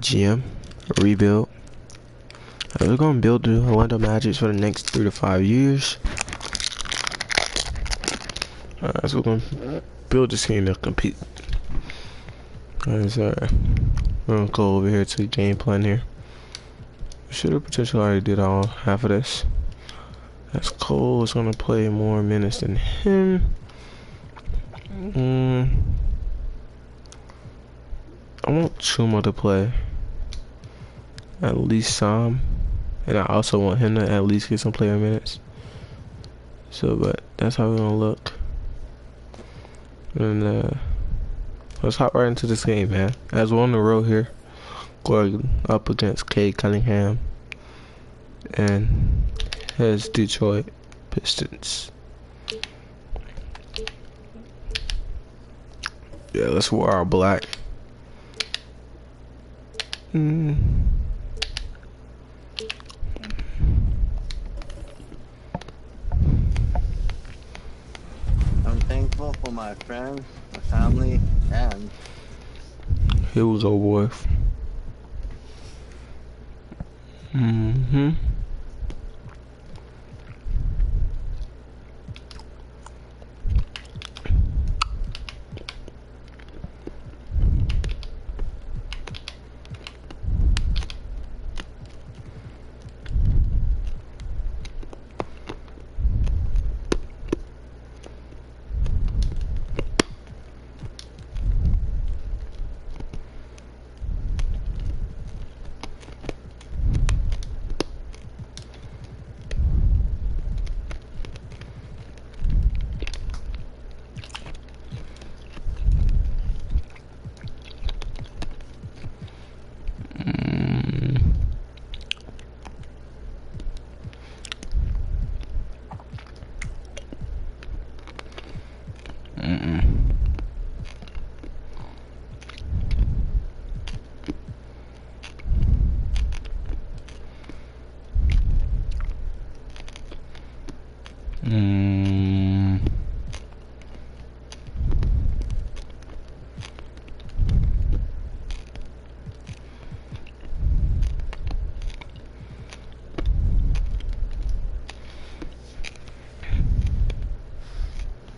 GM, rebuild. We're gonna build the Orlando Magic for the next 3 to 5 years. So we're gonna build this team to compete. We're gonna go over here to the game plan here. Should have potentially already did all half of this. As Cole is gonna play more minutes than him. I want Chuma to play at least some, and I also want him to at least get some player minutes. So, but that's how we're gonna look. And let's hop right into this game, man. As we're on the road here, going up against Cade Cunningham and his Detroit Pistons. Yeah, let's wear our black. I'm thankful for my friends, my family, and here we go, boy.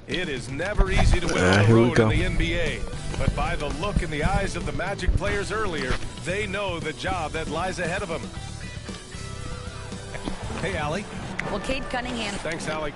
It is never easy to win on the road in the NBA, but by the look in the eyes of the Magic players earlier, they know the job that lies ahead of them. Hey, Allie. Well, Cade Cunningham. Thanks, Allie.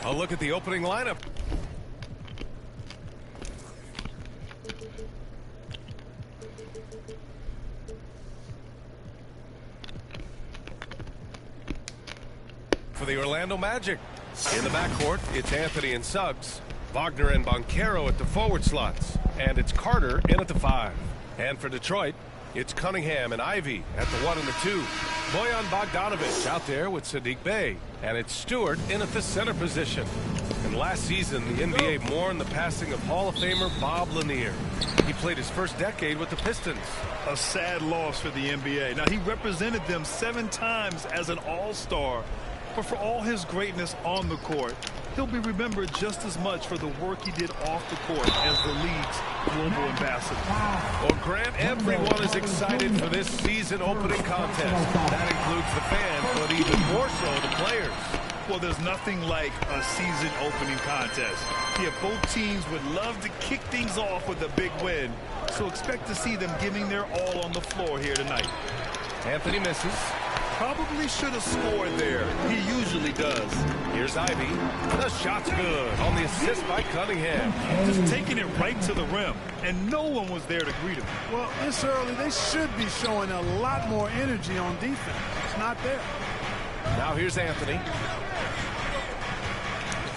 A look at the opening lineup. For the Orlando Magic. In the backcourt, it's Anthony and Suggs. Wagner and Banchero at the forward slots. And it's Carter in at the 5. And for Detroit, it's Cunningham and Ivy at the 1 and the 2. Bojan Bogdanovic out there with Sadiq Bey. And it's Stewart in at the center position. And last season, the NBA mourned the passing of Hall of Famer Bob Lanier. He played his first decade with the Pistons. A sad loss for the NBA. Now, he represented them 7 times as an all-star. But for all his greatness on the court, he'll be remembered just as much for the work he did off the court as the league's global ambassador. Well, Grant, everyone is excited for this season opening contest. That includes the fans, but even more so the players. Well, there's nothing like a season opening contest. Yeah, both teams would love to kick things off with a big win, so expect to see them giving their all on the floor here tonight. Anthony misses. Probably should have scored there. He usually does. Here's Ivy. The shot's good on the assist by Cunningham. Just taking it right to the rim, and no one was there to greet him. Well, this early, they should be showing a lot more energy on defense. It's not there. Now here's Anthony.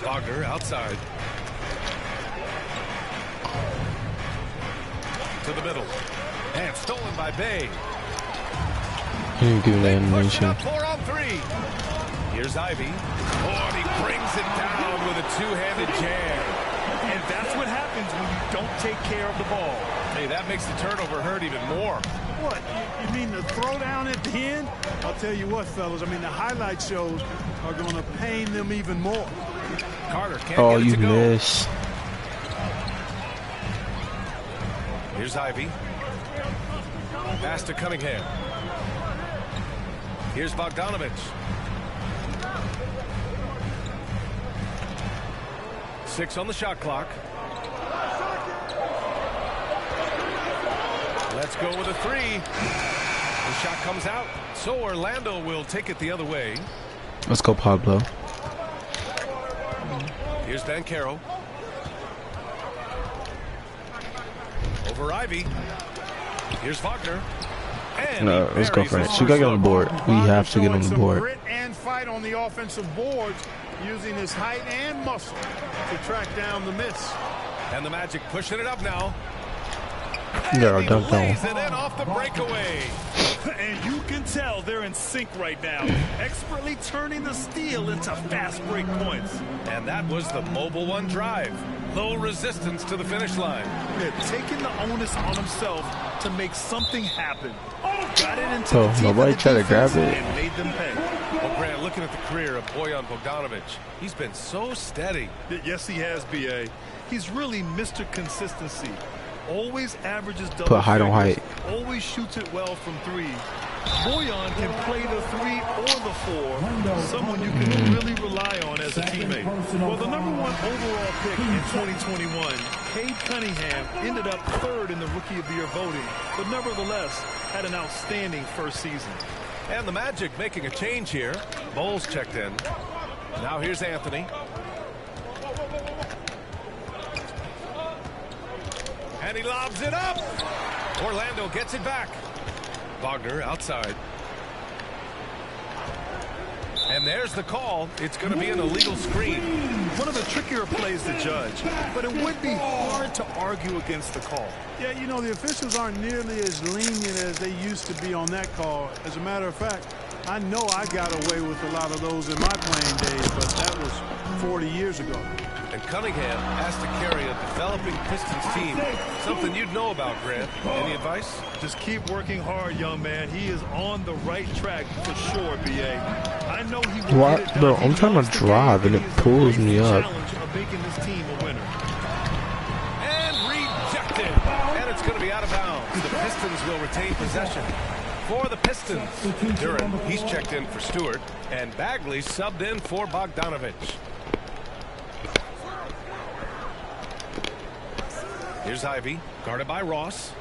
Wagner outside. To the middle. And stolen by Bey. He didn't give that animation. 4 on 3. Here's Ivy. Oh, and he brings it down with a two-handed jam. And that's what happens when you don't take care of the ball. Hey, that makes the turnover hurt even more. What? You mean the throwdown at the end? I'll tell you what, fellas. I mean, the highlight shows are going to pain them even more. Carter can't get it to go. Miss. Here's Ivy. Pass to Cunningham. Here's Bogdanovich. Six on the shot clock. Let's go with a three. The shot comes out. So Orlando will take it the other way. Let's go, Pablo. Here's Banchero. Over Ivy. Here's Wagner. And No, let's go, French. You gotta get on the board. We have to get on the board. Grit and fight on the offensive boards, using his height and muscle to track down the miss. And the Magic pushing it up now. Yeah, And he dunk lays down. it in off the breakaway. And you can tell they're in sync right now, expertly turning the steal into fast break points. And that was the Mobile One drive. Low resistance to the finish line. Yeah, taking the onus on himself to make something happen. Got it into So the teeth nobody of the tried to defense grab it? and made them pay. Well, Grant, looking at the career of Bojan Bogdanovich, he's been so steady. Yes, he has, B.A. He's really Mr. Consistency. Always averages double Put height on figures, height. always shoots it well from three. Bojan can play the 3 or the 4, someone you can really rely on as a teammate. Well, the #1 overall pick in 2021, Cade Cunningham, ended up 3rd in the Rookie of the Year voting, but nevertheless had an outstanding first season. And the Magic making a change here. Bowles checked in. Now here's Anthony. And he lobs it up. Orlando gets it back. Wagner outside. And there's the call. It's going to be an illegal screen. One of the trickier plays to judge, but it would be hard to argue against the call. Yeah, you know, the officials aren't nearly as lenient as they used to be on that call. As a matter of fact, I know I got away with a lot of those in my playing days, but that was 40 years ago. And Cunningham has to carry a developing Pistons team. Something you'd know about, Grant. Any advice? Just keep working hard, young man. He is on the right track for sure, B.A. I know he will What? get it done. Bro, He I'm trying to loves the drive game, and he it is pulls embracing me the up. challenge of making this team a winner. And rejected. And it's going to be out of bounds. The Pistons will retain possession. For the Pistons, Duran, he's checked in for Stewart. And Bagley subbed in for Bogdanovich. Here's Ivy, guarded by Ross.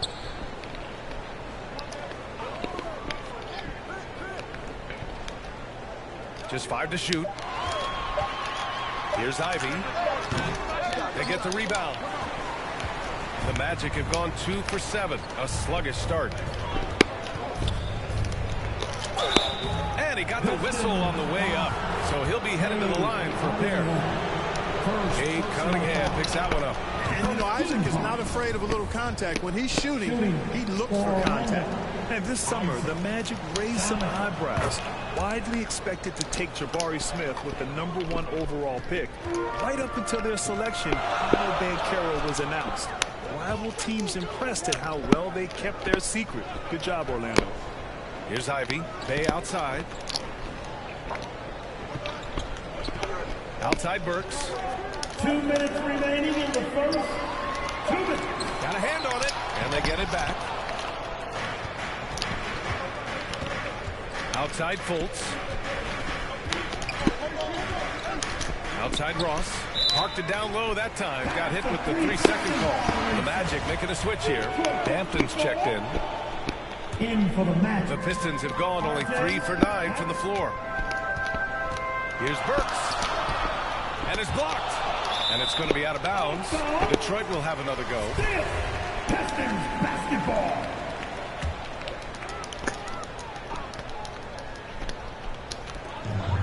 Just 5 to shoot. Here's Ivy. They get the rebound. The Magic have gone 2 for 7. A sluggish start. And he got the whistle on the way up. So he'll be heading to the line for a pair. Cade Cunningham picks that one up. And, you know, Isaac is not afraid of a little contact. When he's shooting, he looks for contact. And this summer, the Magic raised some eyebrows. Widely expected to take Jabari Smith with the #1 overall pick. Right up until their selection, Banchero was announced. Rival teams impressed at how well they kept their secret. Good job, Orlando. Here's Ivy. Bay outside. Outside Burks. 2 minutes remaining in the first. 2 minutes. Got a hand on it, and they get it back. Outside Fultz. Outside Ross. Parked it down low that time. Got hit with the 3-second call. The Magic making a switch here. Hampton's checked in. In for the match. The Pistons have gone only 3 for 9 from the floor. Here's Burks. And it's blocked. And it's going to be out of bounds. Detroit will have another go. Pistons basketball.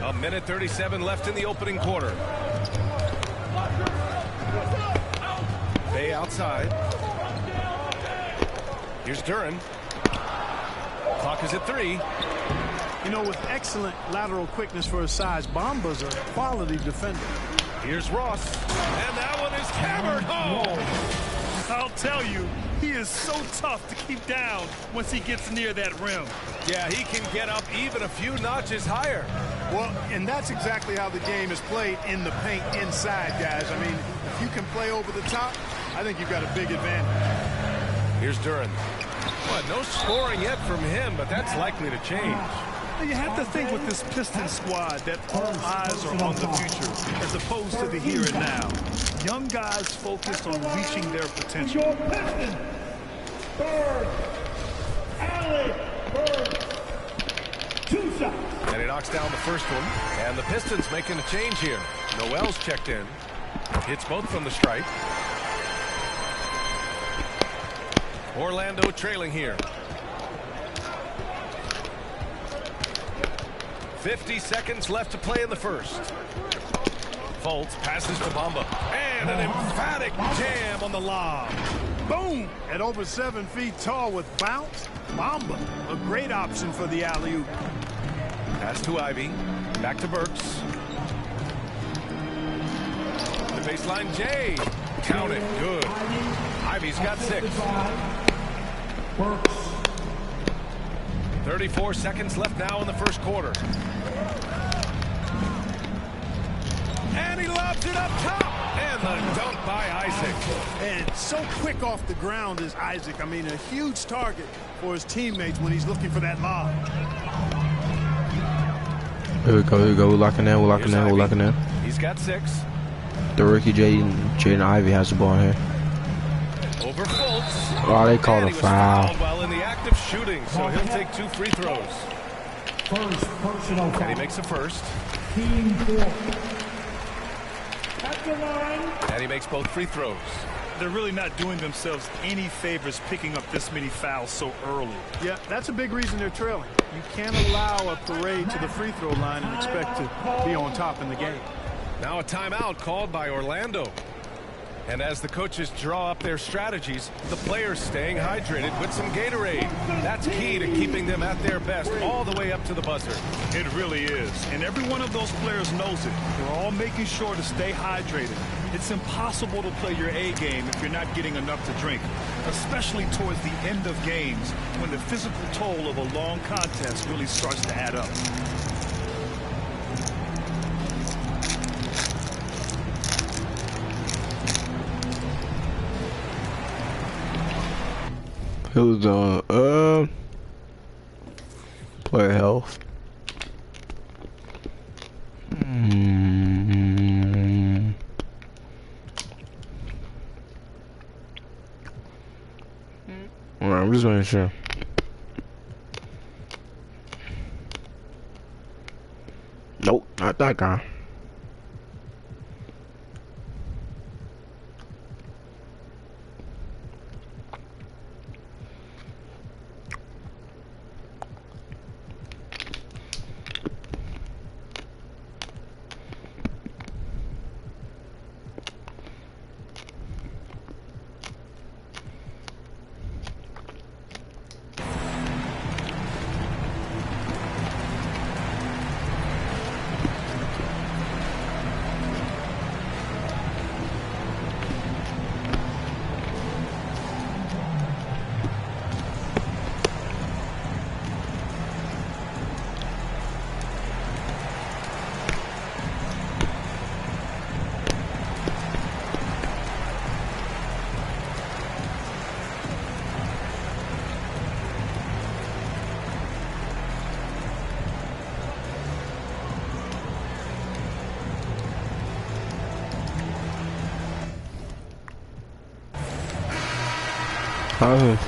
A minute 37 left in the opening quarter. Bay outside. Here's Duran. Clock is at 3. You know, with excellent lateral quickness for his size, Bamba's a quality defender. Here's Ross, and that one is hammered home. I'll tell you, he is so tough to keep down once he gets near that rim. Yeah, he can get up even a few notches higher. Well, and that's exactly how the game is played in the paint inside, guys. I mean, if you can play over the top, I think you've got a big advantage. Here's Duran. Well, no scoring yet from him, but that's likely to change. You have to think with this Pistons squad that all eyes are on the future as opposed to the here and now. Young guys focused on reaching their potential. Your Pistons, Bird, Alec, Bird, 2 shots. And he knocks down the first one. And the Pistons making a change here. Noel's checked in. Hits both from the stripe. Orlando trailing here. 50 seconds left to play in the first. Fultz passes to Bamba. And an emphatic jam on the lob. Boom! At over 7 feet tall with bounce, Bamba, a great option for the alley-oop. Pass to Ivy. Back to Burks. The baseline J. Count it. Good. Ivy's got 6. 34 seconds left now in the first quarter. And he lobs it up top. And the dunk by Isaac. And so quick off the ground is Isaac. I mean, a huge target for his teammates when he's looking for that lob. Here we go, here we go. We're locking in, we're locking in, we're locking in. He's got 6. The rookie Jaden Ivey has the ball here. Over Fultz. Oh, they called And a he was foul. fouled while in the act of shooting, so he'll take 2 free throws. First personal And he foul. makes the first. Team 4. At the line. And he makes both free throws. They're really not doing themselves any favors picking up this many fouls so early. Yeah, that's a big reason they're trailing. You can't allow a parade to the free throw line and expect to be on top in the game. Now a timeout called by Orlando. And as the coaches draw up their strategies, the players staying hydrated with some Gatorade. That's key to keeping them at their best all the way up to the buzzer. It really is. And every one of those players knows it. They're all making sure to stay hydrated. It's impossible to play your A game if you're not getting enough to drink, especially towards the end of games when the physical toll of a long contest really starts to add up. Who's on player health? Alright, I'm just making sure. Nope, not that guy.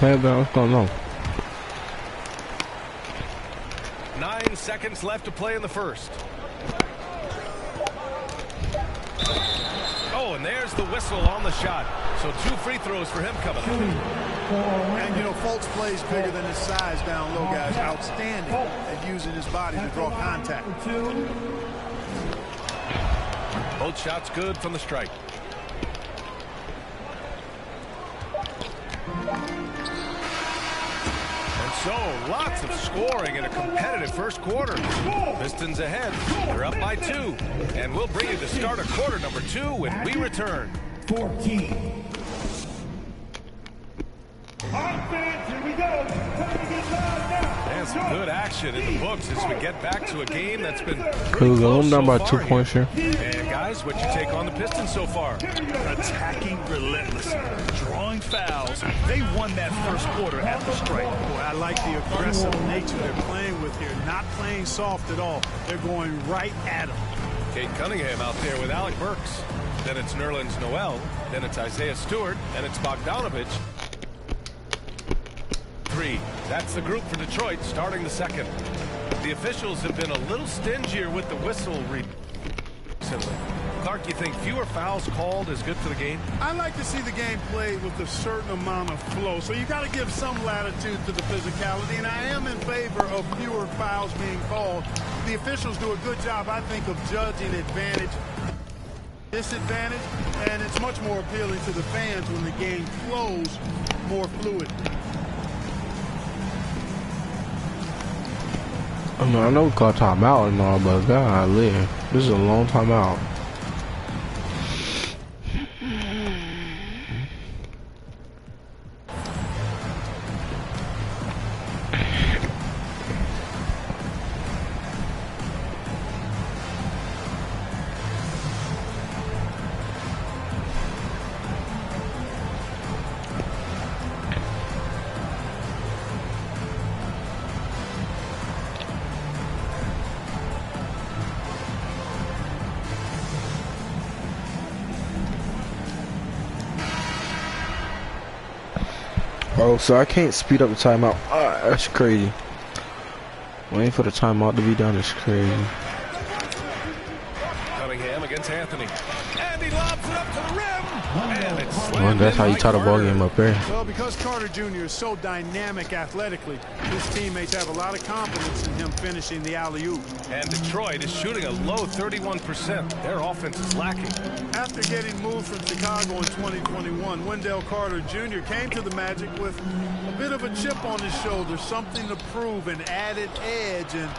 What's going on? 9 seconds left to play in the first. Oh, and there's the whistle on the shot. So 2 free throws for him coming up. And, you know, Fultz plays bigger than his size down low, guys. Outstanding at using his body to draw contact. Both shots good from the strike. And So, lots of scoring in a competitive first quarter. Pistons ahead. They're up by 2. And we'll bring you the start of quarter number 2 when we return. 14. All right, fans, here we go. Time to get live now. And some good action in the books as we get back to a game that's been Here pretty we go. close I'm down so by far 2 points here. And guys, what'd you take on the Pistons so far? Attacking relentlessly, drawing fouls. They won that first quarter at the stripe. Boy, I like the aggressive nature they're playing with here. Not playing soft at all. They're going right at them. Kate Cunningham out there with Alec Burks. Then it's Nerlens Noel. Then it's Isaiah Stewart. And it's Bogdanovich. 3. That's the group for Detroit starting the second. The officials have been a little stingier with the whistle recently. Clark, you think fewer fouls called is good for the game? I like to see the game played with a certain amount of flow. So you got to give some latitude to the physicality. And I am in favor of fewer fouls being called. The officials do a good job, I think, of judging advantage, disadvantage. And it's much more appealing to the fans when the game flows more fluid. I mean, I know we call timeout and all, but golly, this is a long timeout. Oh, so I can't speed up the timeout. That's crazy. Waiting for the timeout to be done is crazy. Cunningham against Anthony. And he lobs it up to the rim. And it's Well, slammed that's in how you by tie the ball Carter. game up there. Well, because Carter Jr. is so dynamic athletically, his teammates have a lot of confidence in him finishing the alley-oop. And Detroit is shooting a low 31%. Their offense is lacking. After getting moved from Chicago in 2021, Wendell Carter Jr. came to the Magic with a bit of a chip on his shoulder, something to prove, an added edge, and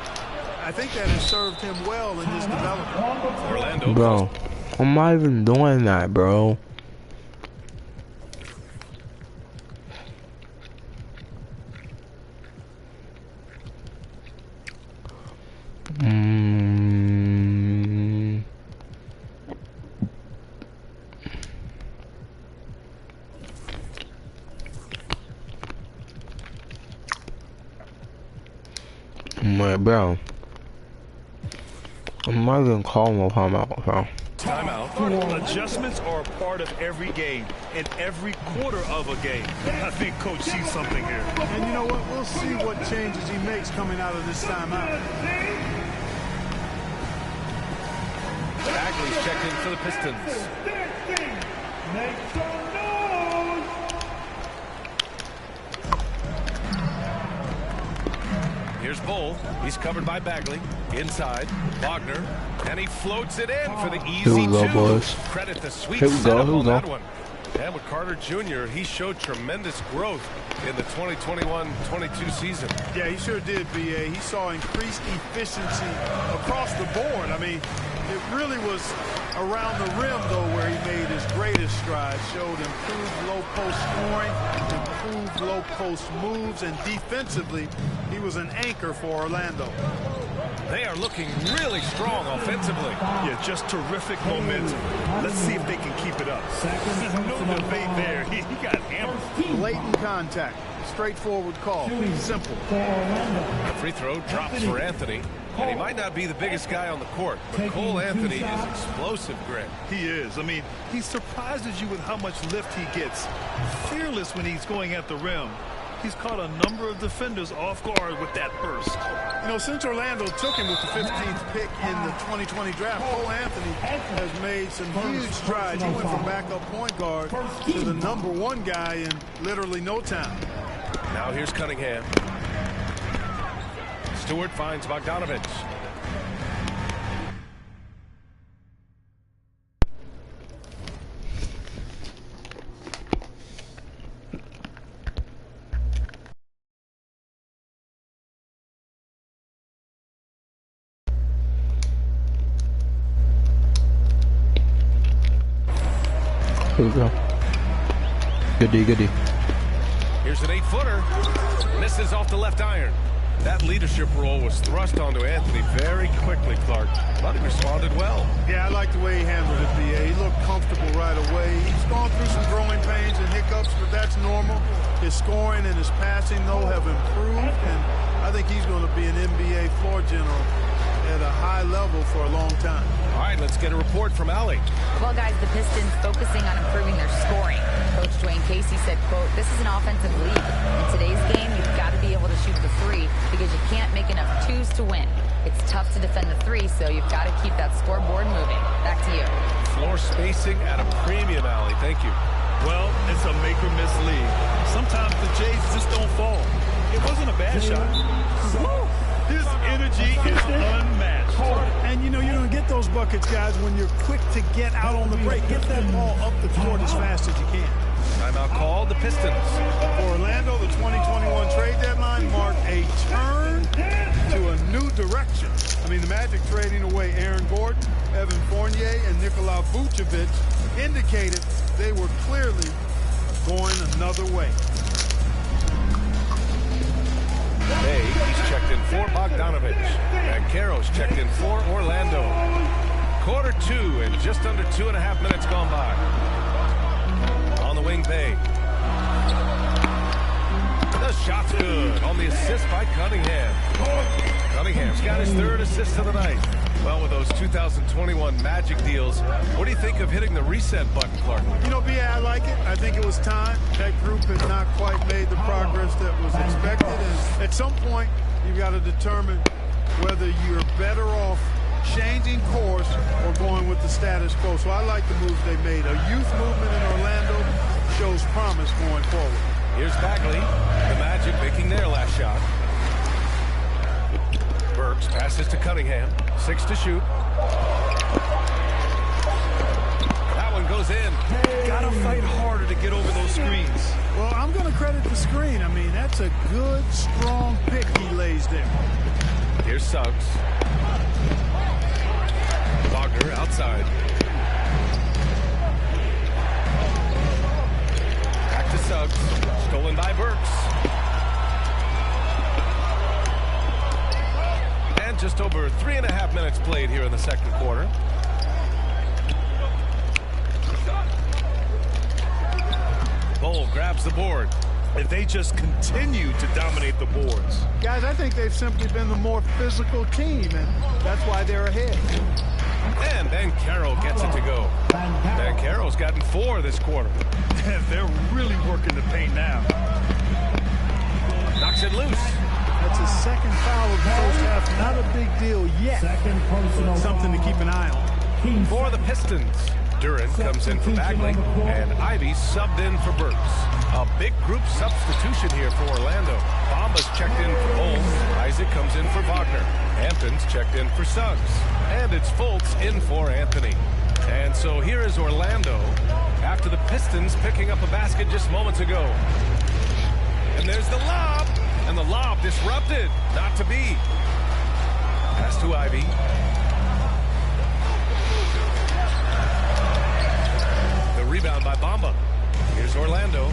I think that has served him well in his development. Orlando. Bro, I'm not even doing that, bro. Bro, I'm not even calling a timeout, bro. Timeout. Adjustments are a part of every game and every quarter of a game. I think Coach sees something here. And you know what? We'll see what changes he makes coming out of this timeout. Bagley's checked in for the Pistons. Make some noise. Here's Bull. He's covered by Bagley. Inside, Wagner. And he floats it in for the easy Here we go, 2. boys. Credit the sweet Here we go, setup here we on go. that one. And with Carter Jr., he showed tremendous growth in the 2021-22 season. Yeah, he sure did, B.A. He saw increased efficiency across the board. I mean, it really was around the rim, though, where he made his greatest strides. Showed improved low-post scoring, improved low-post moves, and defensively, he was an anchor for Orlando. They are looking really strong offensively. Yeah, just terrific momentum. Let's see if they can keep it up. There's no debate there. He got hammered. Blatant contact. Straightforward call. Simple. The free throw drops for Anthony. And he might not be the biggest guy on the court, but Cole Anthony is explosive, Greg. He is. I mean, he surprises you with how much lift he gets. Fearless when he's going at the rim. He's caught a number of defenders off guard with that burst. You know, since Orlando took him with the 15th pick in the 2020 draft, Cole Anthony has made some huge strides. He went from backup point guard to the #1 guy in literally no time. Now here's Cunningham. Stewart finds Bogdanovich. Here we go. Goody. Here's an 8-footer. Misses off the left iron. That leadership role was thrust onto Anthony very quickly, Clark. But he responded well. Yeah, I like the way he handled it, B.A. He looked comfortable right away. He's gone through some growing pains and hiccups, but that's normal. His scoring and his passing, though, have improved, and I think he's going to be an NBA floor general at a high level for a long time. All right, let's get a report from Allie. Well, guys, the Pistons focusing on improving their scoring. Coach Dwayne Casey said, quote, "This is an offensive league. In today's game, you've got to be able to shoot the three because you can't make enough twos to win. It's tough to defend the three, so you've got to keep that scoreboard moving." Back to you. Floor spacing at a premium, Allie. Thank you. Well, it's a make-or-miss league. Sometimes the Jays just don't fall. It wasn't a bad shot. His energy is unmatched. And, you know, you're going to get those buckets, guys, when you're quick to get out on the break. Get that ball up the court as fast as you can. Timeout called, the Pistons. For Orlando, the 2021 trade deadline marked a turn to a new direction. I mean, the Magic trading away Aaron Gordon, Evan Fournier, and Nikola Vucevic indicated they were clearly going another way. Bay, he's checked in for Bogdanovich. And Caro's checked in for Orlando. Quarter 2 and just under 2.5 minutes gone by. On the wing, Bay. The shot's good on the assist by Cunningham. Cunningham's got his 3rd assist of the night. Well, with those 2021 Magic deals, what do you think of hitting the reset button, Clark? You know, B.A., I like it. I think it was time. That group had not quite made the progress that was expected. And at some point, you've got to determine whether you're better off changing course or going with the status quo. So I like the moves they made. A youth movement in Orlando shows promise going forward. Here's Bagley. The Magic making their last shot. Burks passes to Cunningham. 6 to shoot. That one goes in. Gotta fight harder to get over those screens. Well, I'm going to credit the screen. I mean, that's a good, strong pick he lays there. Here's Suggs. Wagner outside. Back to Suggs. Stolen by Burks. And just over 3.5 minutes played here in the second quarter. Bull grabs the board. If they just continue to dominate the boards. Guys, I think they've simply been the more physical team, and that's why they're ahead. And Banchero gets it to go. Banchero's gotten 4 this quarter. They're really working the paint now. Knocks it loose. That's his 2nd foul of the first half. Not a big deal yet. Something to keep an eye on. For the Pistons, Duran comes in for Bagley, and Ivy subbed in for Burks. A big group substitution here for Orlando. Bamba's checked in for Holmes. Isaac comes in for Wagner. Hampton's checked in for Suggs. And it's Fultz in for Anthony. And so here is Orlando after the Pistons picking up a basket just moments ago. And there's the lob. And the lob disrupted. Not to be. Pass to Ivy. The rebound by Bamba. Here's Orlando.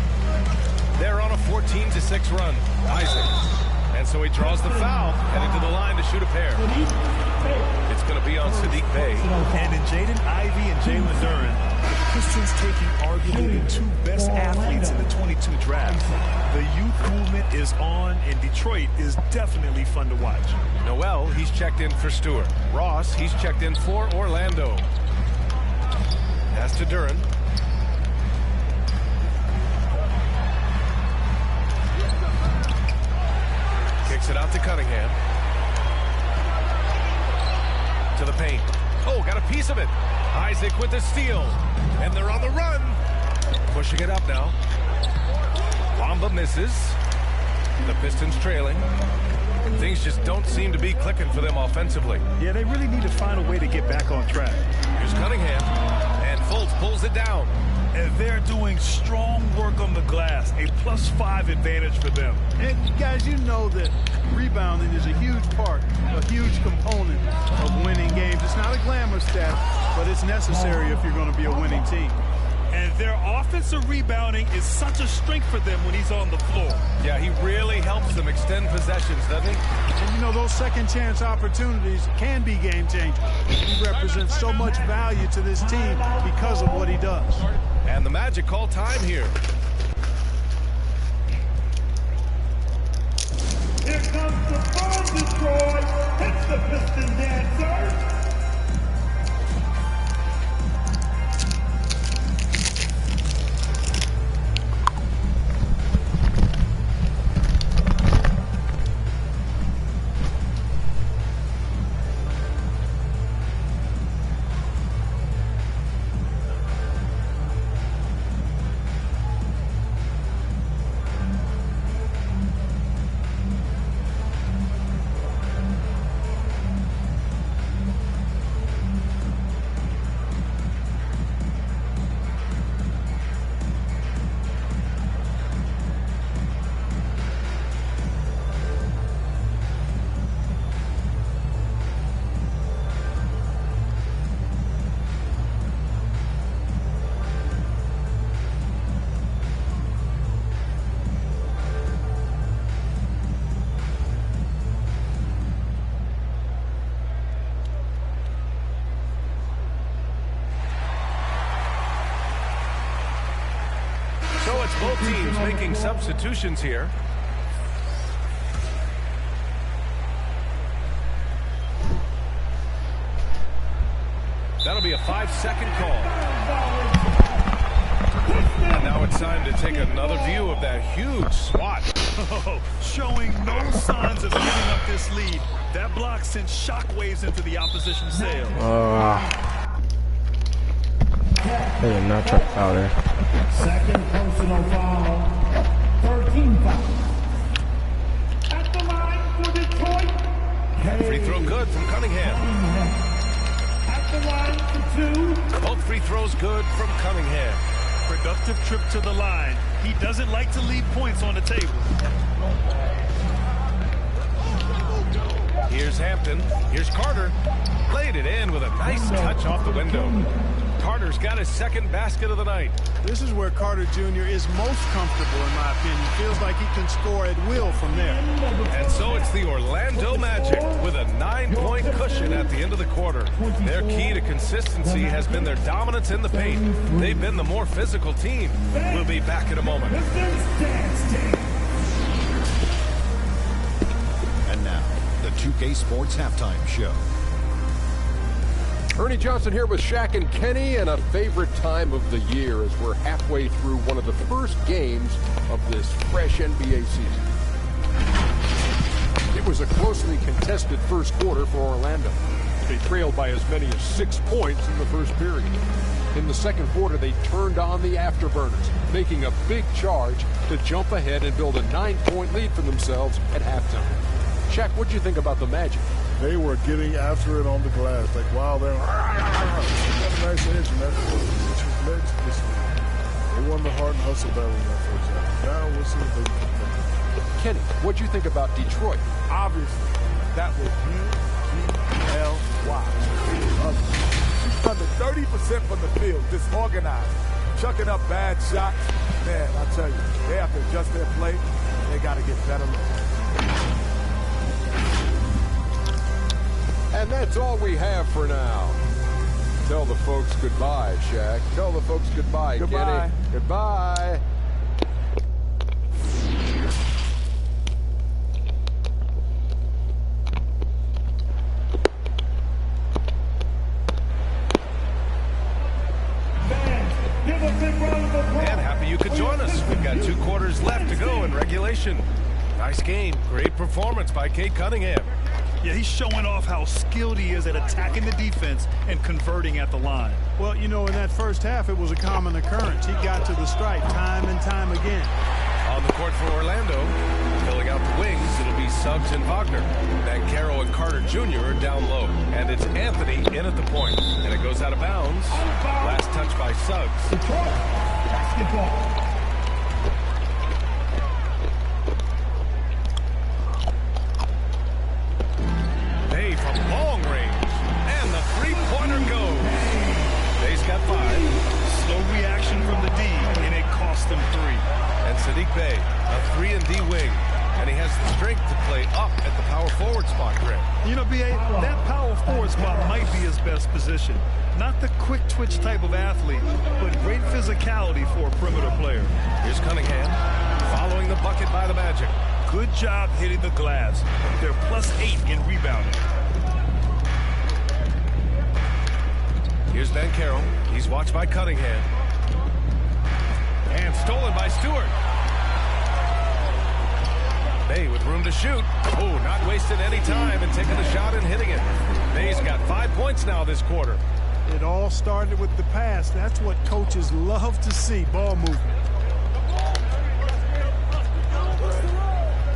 They're on a 14-6 run. Isaac. And so he draws the foul, heading to the line to shoot a pair. It's going to be on Sadiq Bey. And in Jaden Ivey and Jalen Duran, the Pistons taking arguably the 2 best athletes in the 22 draft. The youth movement is on, and Detroit is definitely fun to watch. Noel, he's checked in for Stewart. Ross, he's checked in for Orlando. Pass to Duran. Kicks it out to Cunningham. To the paint. Oh, got a piece of it. Isaac with the steal. And they're on the run. Pushing it up now. Bamba misses. The Pistons trailing. And things just don't seem to be clicking for them offensively. Yeah, they really need to find a way to get back on track. Here's Cunningham. And Fultz pulls it down. And they're doing strong work on the glass. A +5 advantage for them. And guys, you know that rebounding is a huge part, a huge component of winning games. It's not a glamour stat, but it's necessary if you're going to be a winning team. And Their offensive rebounding is such a strength for them when he's on the floor. Yeah, he really helps them extend possessions, doesn't he? And you know, those second chance opportunities can be game changers. He represents so much value to this team because of what he does. And the Magic call time here. Here comes the bomb Detroit. Hits the Piston dancer. So it's both teams making substitutions here. That'll be a 5-second call. And now it's time to take another view of that huge swat. Showing no signs of giving up this lead. That block sent shockwaves into the opposition sail. They did not try to foul there. Second personal foul. 13 fouls. At the line for Detroit. Free throw good from Cunningham. At the line for 2. Both free throws good from Cunningham. Productive trip to the line. He doesn't like to leave points on the table. Here's Hampton. Here's Carter. Laid it in with a nice touch off the window. Carter's got his second basket of the night. This is where Carter Jr. is most comfortable, in my opinion. Feels like he can score at will from there. And so it's the Orlando Magic with a 9-point cushion at the end of the quarter. Their key to consistency has been their dominance in the paint. They've been the more physical team. We'll be back in a moment. And now, the 2K Sports Halftime Show. Ernie Johnson here with Shaq and Kenny, and a favorite time of the year as we're halfway through one of the first games of this fresh NBA season. It was a closely contested first quarter for Orlando. They trailed by as many as 6 points in the first period. In the second quarter, they turned on the afterburners, making a big charge to jump ahead and build a 9-point lead for themselves at halftime. Shaq, what do you think about the Magic? They were getting after it on the glass. Like, wow, they're got a nice edge, man. They won the heart and hustle battle in that first half. Now we'll see if they can come back. Kenny, what do you think about Detroit? Obviously, that was U-G-L-Y. Under 30% from the field, disorganized, chucking up bad shots. Man, I tell you, they have to adjust their play. They got to get better looks. And that's all we have for now. Tell the folks goodbye, Shaq. Tell the folks goodbye, Goodbye. Kenny. Goodbye. And happy you could join us. We've got 2 quarters left to go in regulation. Nice game. Great performance by Cade Cunningham. Yeah, he's showing off how skilled he is at attacking the defense and converting at the line. Well, you know, in that first half, it was a common occurrence. He got to the stripe time and time again. On the court for Orlando, filling out the wings, it'll be Suggs and Wagner. Banchero and Carter Jr. are down low. And it's Anthony in at the point. And it goes out of bounds. Last touch by Suggs. Detroit, basketball. Bay from long range. And the three-pointer goes. Bay's got 5. Slow reaction from the D, and it cost them 3. And Sadiq Bey, a 3-and-D wing. And he has the strength to play up at the power forward spot, Greg. You know, B.A., that power forward spot might be his best position. Not the quick twitch type of athlete, but great physicality for a perimeter player. Here's Cunningham, following the bucket by the Magic. Good job hitting the glass. They're +8 in rebounding. Here's Banchero. He's watched by Cunningham. And stolen by Stewart. Bey with room to shoot. Oh, not wasting any time and taking the shot and hitting it. Bey's got 5 points now this quarter. It all started with the pass. That's what coaches love to see, ball movement.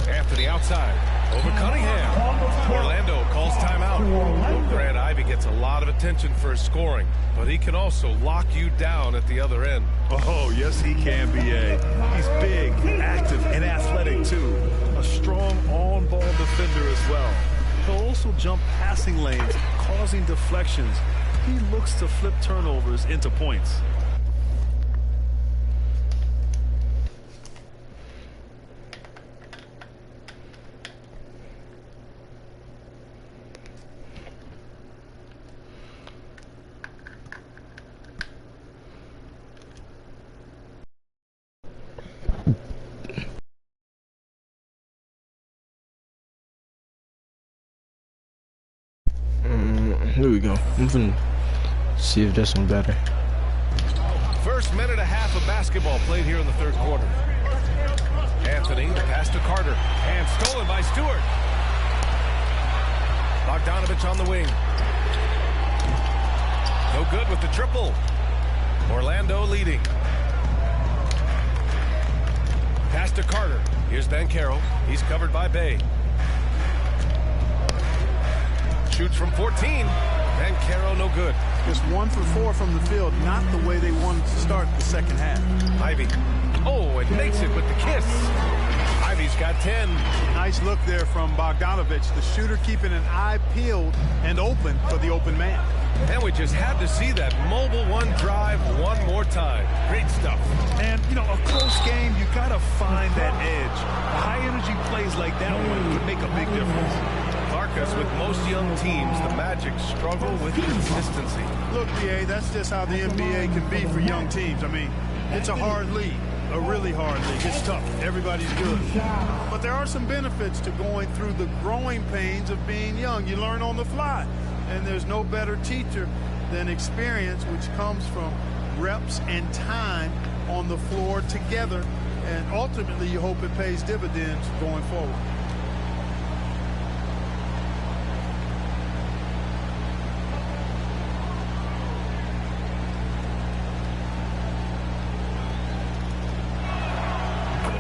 Anthony outside. Over Cunningham. Orlando calls timeout. Grant Ivey gets a lot of attention for his scoring, but he can also lock you down at the other end. Oh, yes, he can, B.A. He's big, active, and athletic, too. A strong on-ball defender as well. He'll also jump passing lanes, causing deflections. He looks to flip turnovers into points. Here we go. I'm finna see if this one better. First minute and a half of basketball played here in the third quarter. Anthony, pass to Carter, and stolen by Stewart. Bogdanovich on the wing. No good with the triple. Orlando leading. Pass to Carter. Here's Banchero. He's covered by Bey. Shoots from 14. Banchero no good. Just 1 for 4 from the field, not the way they wanted to start the second half. Ivey. Oh, and makes it with the kiss. Ivey's got 10. Nice look there from Bogdanovich, the shooter keeping an eye peeled and open for the open man. And we just had to see that mobile one drive one more time. Great stuff. And, you know, a close game, you got to find that edge. High-energy plays like that one can make a big difference. Marcus, with most young teams, the Magic struggle with consistency. Look, BA, that's just how the NBA can be for young teams. I mean, it's a hard league, a really hard league. It's tough. Everybody's good. But there are some benefits to going through the growing pains of being young. You learn on the fly. And there's no better teacher than experience, which comes from reps and time on the floor together. And ultimately, you hope it pays dividends going forward.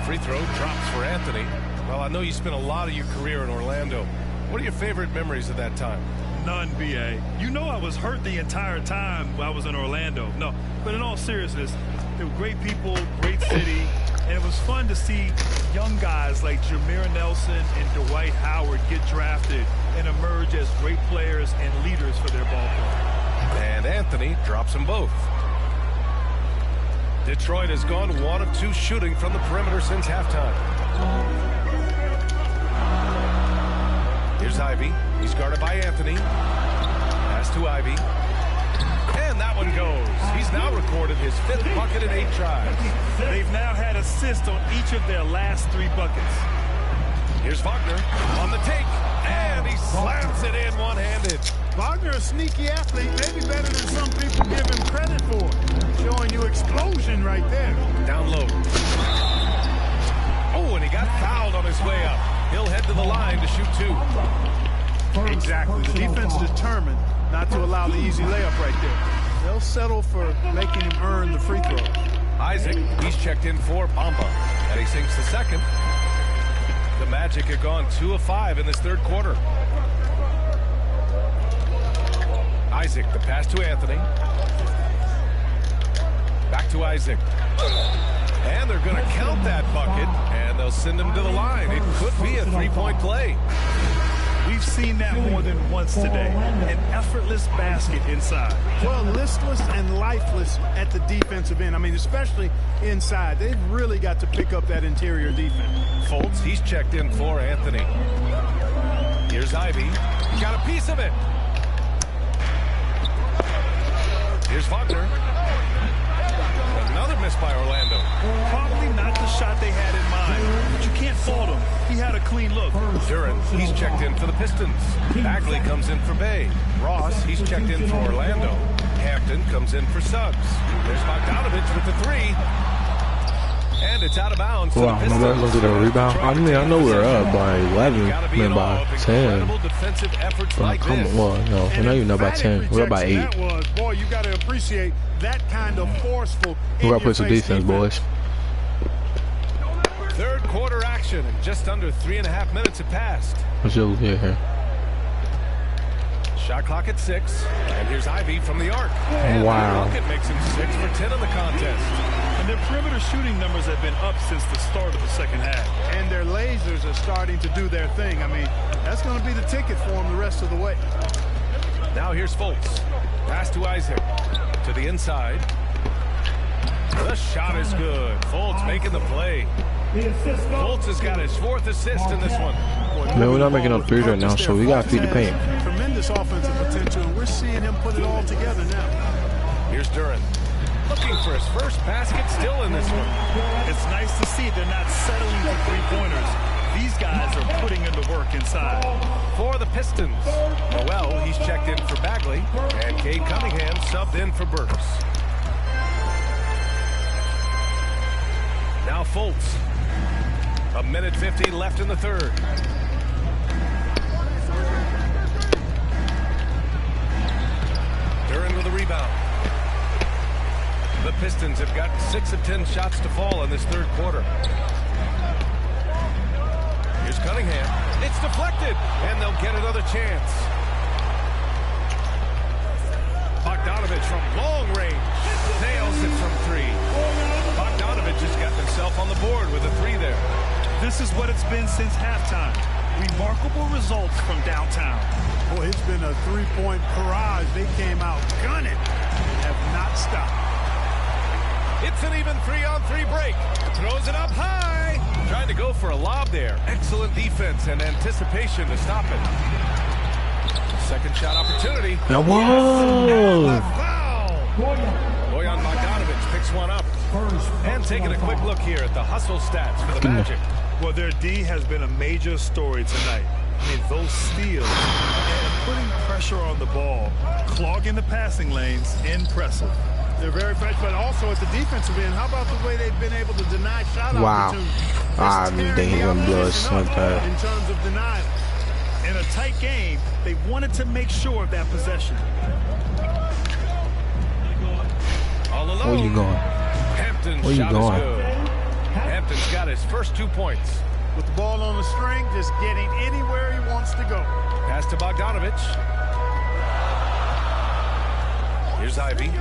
Free throw drops for Anthony. Well, I know you spent a lot of your career in Orlando. What are your favorite memories of that time? None, B.A. You know I was hurt the entire time I was in Orlando. No, but in all seriousness, they were great people, great city, and it was fun to see young guys like Jameer Nelson and Dwight Howard get drafted and emerge as great players and leaders for their ball club. And Anthony drops them both. Detroit has gone 1 of 2 shooting from the perimeter since halftime. Here's Ivey. He's guarded by Anthony. Pass to Ivey. And that one goes. He's now recorded his 5th bucket in 8 tries. They've now had assists on each of their last 3 buckets. Here's Wagner on the take. And he slams it in one-handed. Wagner, a sneaky athlete, maybe better than some people give him credit for. Showing you explosion right there. Down low. Oh, and he got fouled on his way up. He'll head to the line to shoot 2. Exactly. The defense determined not to allow the easy layup right there. They'll settle for making him earn the free throw. Isaac, he's checked in for Bamba. And he sinks the second. The Magic have gone 2 of 5 in this third quarter. Isaac, the pass to Anthony. Back to Isaac. And they're going to count that bucket, and they'll send him to the line. It could be a 3-point play. We've seen that more than once today. An effortless basket inside. Well, listless and lifeless at the defensive end. I mean, especially inside. They've really got to pick up that interior defense. Fultz, he's checked in for Anthony. Here's Ivy. He got a piece of it. Here's Wagner. Another miss by Orlando. Probably not the shot they had in mind, but you can't fault him. He had a clean look. Duran, he's checked in for the Pistons. Bagley comes in for Bay. Ross, he's checked in for Orlando. Hampton comes in for Suggs. There's Bogdanovich with the three. And it's out of bounds. Wow, my bad. Look at the rebound. I mean, I know we're up by 11, then by 10. But come on, well, no, we're not even up by 10. We're up by 8. That was, boy, you got to appreciate that kind of forceful. We got to play some defense, boys. Third quarter action, and just under 3.5 minutes have passed. Let's look here. Shot clock at 6, and here's Ivy from the arc. And wow. Rocket makes him 6 for 10 in the contest. And their perimeter shooting numbers have been up since the start of the second half. And their lasers are starting to do their thing. I mean, that's going to be the ticket for them the rest of the way. Now here's Fultz. Pass to Isaac. To the inside. The shot is good. Fultz making the play. Fultz has got his 4th assist in this one. Man, we're not making no threes right now, so we got to feed the paint. Tremendous offensive potential, and we're seeing him put it all together now. Here's Duran. Looking for his first basket still in this one. It's nice to see they're not settling for three-pointers. These guys are putting in the work inside. For the Pistons, Noel, he's checked in for Bagley, and Cade Cunningham subbed in for Burks. Now Fultz. 1:50 left in the third. Duran with a rebound. The Pistons have got 6 of 10 shots to fall in this third quarter. Here's Cunningham. It's deflected, and they'll get another chance. Bogdanovich from long range nails it from 3. Bogdanovich has got himself on the board with a 3 there. This is what it's been since halftime. Remarkable results from downtown. Boy, it's been a three-point barrage. They came out gunning and have not stopped. It's an even 3-on-3 break. Throws it up high. Trying to go for a lob there. Excellent defense and anticipation to stop it. Second shot opportunity. Now, whoa! Bojan Bogdanovich picks one up. And taking a quick look here at the hustle stats for the Magic. Well, their D has been a major story tonight. I mean, those steals and putting pressure on the ball, clogging the passing lanes, impressive. They're very fresh, but also at the defensive end, how about the way they've been able to deny shot opportunities? I didn't think he was going to blow us like that. In terms of denial. In a tight game, they wanted to make sure of that possession. All alone. Where you going? Hampton's Where you shot going? is good. Hampton's got his first 2 points. With the ball on the string, just getting anywhere he wants to go. Pass to Bogdanovich. Here's Ivy.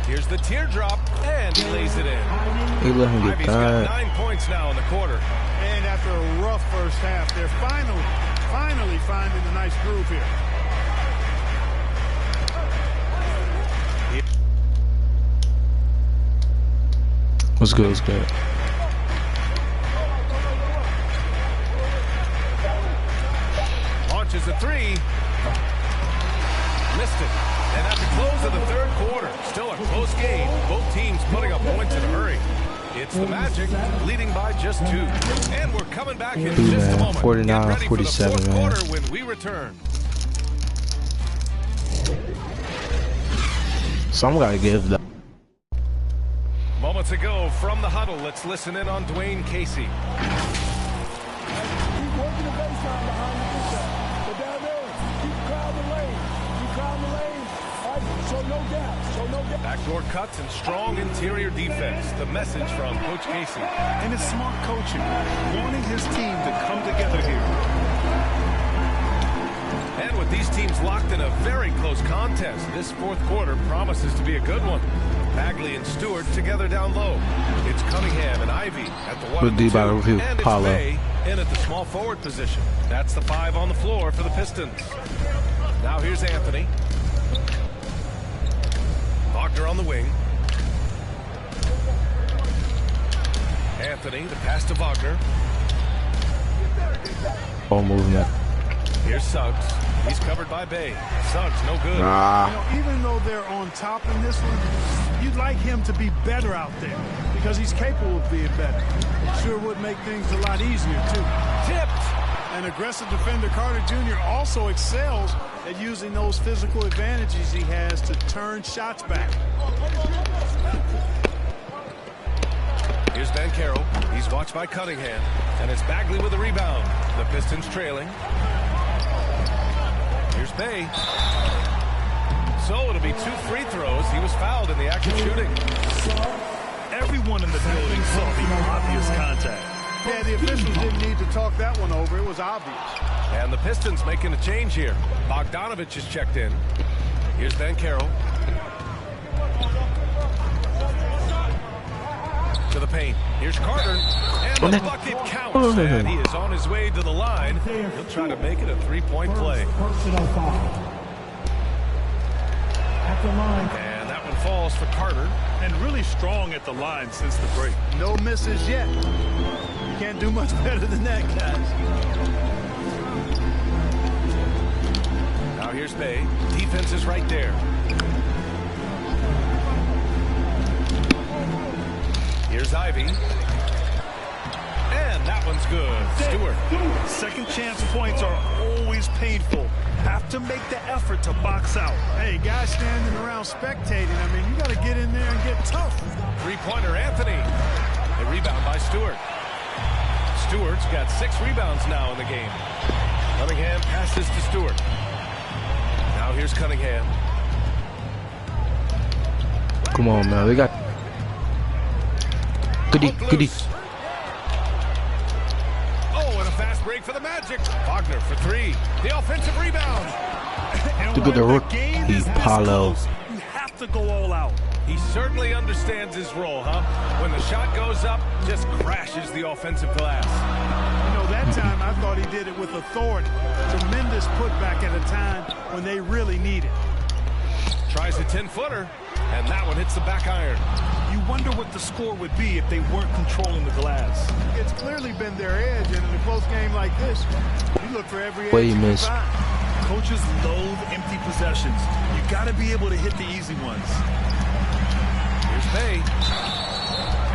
Here's the teardrop, and he lays it in. He let him get Ivy's tired. got 9 points now in the quarter. And after a rough first half, they're finally finding a nice groove here. What's good? What's good? Launches a 3. Missed it. And at the close of the third quarter, still a close game. Both teams putting up points in a hurry. It's the Magic leading by just 2. And we're coming back in just a moment. 49-47, man. Quarter when we return. Some gotta give that. Moments ago from the huddle, let's listen in on Dwayne Casey. Keep working the baseline behind the defense. But down there, keep crowding the lane. Keep crowding the lane. All right, show no gaps. Show no gaps. Backdoor cuts and strong interior defense. The message from Coach Casey. And it's smart coaching, wanting his team to come together here. And with these teams locked in a very close contest, this fourth quarter promises to be a good one. Bagley and Stewart together down low. It's Cunningham and Ivy at the 1 and 2. And it's May in at the small forward position. That's the 5 on the floor for the Pistons. Now here's Anthony. Wagner on the wing. Anthony, the pass to Wagner. Ball movement. Here's Suggs. He's covered by Bay. Suggs, no good. You know, even though they're on top in this one, you'd like him to be better out there because he's capable of being better. It sure would make things a lot easier, too. Tipped. An aggressive defender, Carter Jr., also excels at using those physical advantages he has to turn shots back. Here's Banchero. He's watched by Cunningham. And it's Bagley with the rebound. The Pistons trailing. Here's Bay. So it'll be 2 free throws. He was fouled in the act of shooting. Everyone in the building saw the obvious contact. Yeah, the officials didn't need to talk that one over. It was obvious. And the Pistons making a change here. Bogdanovich is checked in. Here's Banchero. To the paint. Here's Carter. And the bucket counts. And he is on his way to the line. He'll try to make it a 3-point play. And that one falls for Carter. And really strong at the line since the break. No misses yet. You can't do much better than that, guys. Now here's Bay. Defense is right there. Here's Ivy. And that one's good. Stewart. Second chance points are always painful. Have to make the effort to box out. Hey, guys standing around spectating, I mean, you got to get in there and get tough. Three-pointer, Anthony. A rebound by Stewart. Stewart's got 6 rebounds now in the game. Cunningham passes to Stewart. Now here's Cunningham. Come on, man. We got... Goody, goody. Oh, and a fast break for the Magic. Wagner for 3. The offensive rebound. Look at the rookie, Paulo. You have to go all out. He certainly understands his role, huh? When the shot goes up, just crashes the offensive glass. You know, that time I thought he did it with authority. Tremendous putback at a time when they really need it. Tries a 10-footer, and that one hits the back iron. You wonder what the score would be if they weren't controlling the glass. It's clearly been their edge, and in a close game like this, you look for every edge What you you can miss? find. Coaches loathe empty possessions. You got to be able to hit the easy ones. Here's Bay.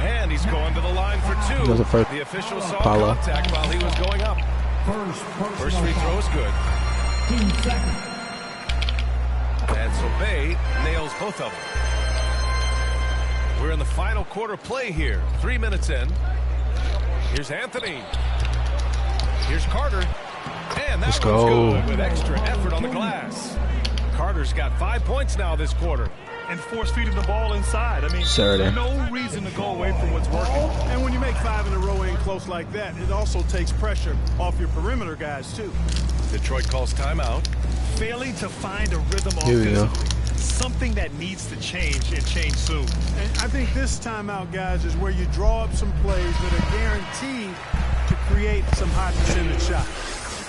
And he's going to the line for 2. The official saw contact while he was going up. First free throw is good. And so Bay nails both of them. We're in the final quarter play here. 3 minutes in. Here's Anthony. Here's Carter. And that one's good with extra effort on the glass. Carter's got 5 points now this quarter. And force feeding the ball inside. I mean, Saturday. no reason to go away from what's working. And when you make 5 in a row in close like that, it also takes pressure off your perimeter guys, too. Detroit calls timeout. Failing to find a rhythm Here we go. offensively. Something that needs to change and change soon. And I think this timeout, guys, is where you draw up some plays that are guaranteed to create some high percentage shots.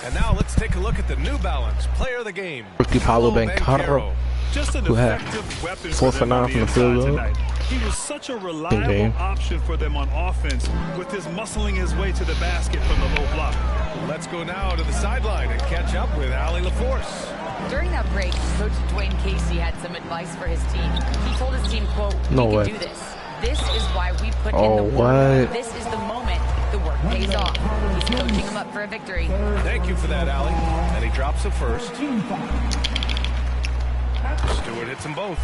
And now let's take a look at the New Balance player of the game. Rookie Paulo Banchero. Just an Who had effective weapon 4 for for them 9 on from the the field inside goal. tonight. He was such a reliable option for them on offense with his muscling his way to the basket from the low block. Let's go now to the sideline and catch up with Allie LaForce. During that break, Coach Dwayne Casey had some advice for his team. He told his team, quote, No "We way. can do this. This is why we put in Oh, the work. what? This is the moment the work pays off." He's coaching them up for a victory. Thank you for that, Allie. And he drops the first. Stewart hits them both.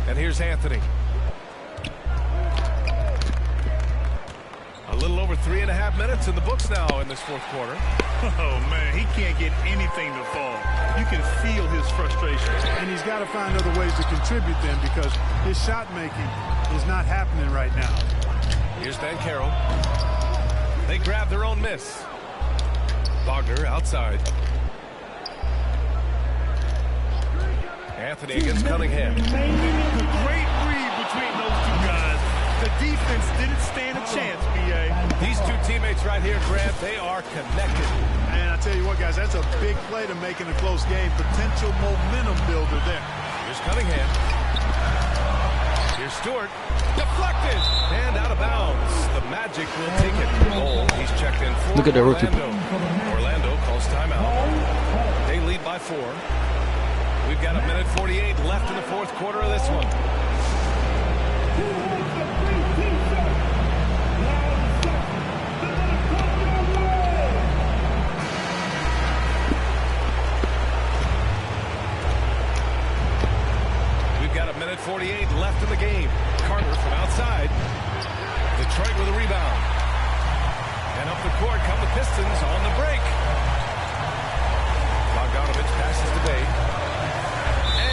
And here's Anthony. A little over 3.5 minutes in the books now in this fourth quarter. Oh, man, he can't get anything to fall. You can feel his frustration. And he's got to find other ways to contribute then because his shot making is not happening right now. Here's Banchero. They grab their own miss. Wagner outside. Anthony against Cunningham. The great read between those two guys. The defense didn't stand a chance, B.A. These two teammates right here, Grant, they are connected. And I tell you what, guys, that's a big play to make in a close game. Potential momentum builder there. Here's Cunningham. Here's Stewart. Deflected and out of bounds. The Magic will take it. Oh, he's checked in for Look at the rookie. Orlando calls timeout. They lead by 4. We've got 1:48 left in the fourth quarter of this one. We've got 1:48 left in the game. Carter from outside. Detroit with a rebound. And up the court come the Pistons on the break. Bogdanovich passes to Bay.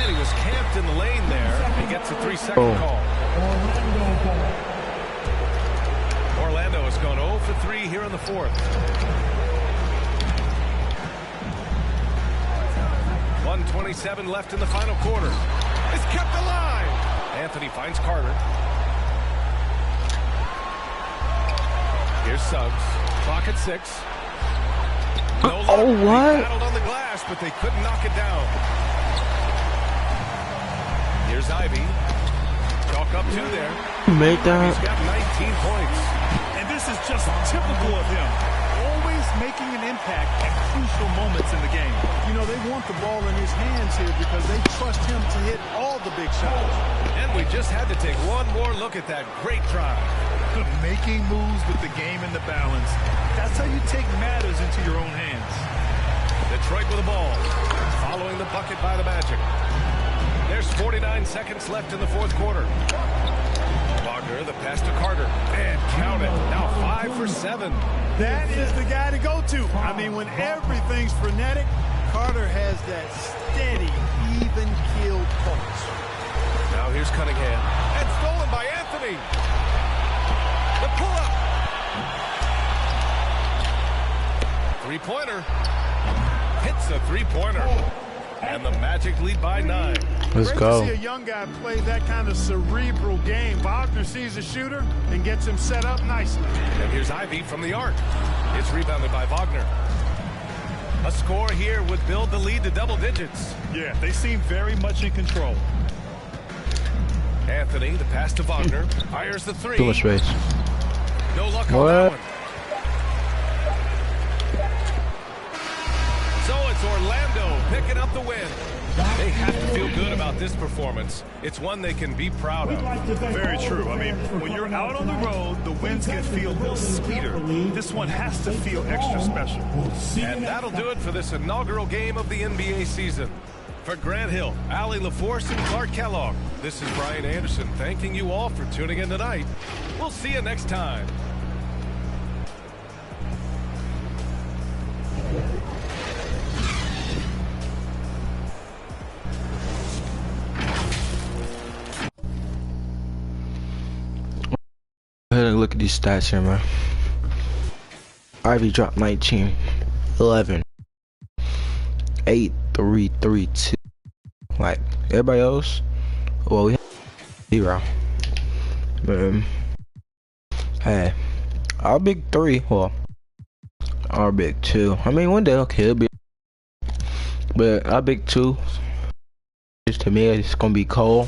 And he was camped in the lane there. He gets a 3-second call. Orlando has gone 0 for 3 here in the fourth. 1:27 left in the final quarter. It's kept alive. Anthony finds Carter. Here's Suggs. Clock at 6. No luck. Oh, what? They battled on the glass, but they couldn't knock it down. Here's Ivy. Chalk up 2 there. Made that. He's got 19 points. And this is just typical of him. Always making an impact at crucial moments in the game. You know, they want the ball in his hands here because they trust him to hit all the big shots. And we just had to take one more look at that great drive. Making moves with the game in the balance. That's how you take matters into your own hands. Detroit with the ball. Following the bucket by the Magic. There's 49 seconds left in the fourth quarter. Wagner, the pass to Carter. And count it. Now 5 for 7. That is the guy to go to. I mean, when everything's frenetic, Carter has that steady, even-keeled pulse. Now here's Cunningham. And stolen by Anthony. The pull-up. Three-pointer. Hits a three-pointer. And the Magic lead by 9. Let's Great go. to see a young guy play that kind of cerebral game. Wagner sees a shooter and gets him set up nicely. And here's Ivy from the arc. It's rebounded by Wagner. A score here would build the lead to double digits. Yeah, they seem very much in control. Anthony, the pass to Wagner. Fires the 3. Too much space. No luck on What? that one. So it's Orlando picking up the win. They have to feel good about this performance. It's one they can be proud of. Very true. I mean, when you're out on the road, the wins can feel a little sweeter. This one has to feel extra special. And that'll do it for this inaugural game of the NBA season. For Grant Hill, Allie LaForce, and Clark Kellogg, this is Brian Anderson thanking you all for tuning in tonight. We'll see you next time. Go ahead and look at these stats here, man. Ivy dropped 19, 11, 8, 3, 3, 2. Like everybody else, well, we had 0. But hey, our big 3, well, our big 2. I mean, one day, okay, it'll be, but our big 2, just to me, it's gonna be Cole.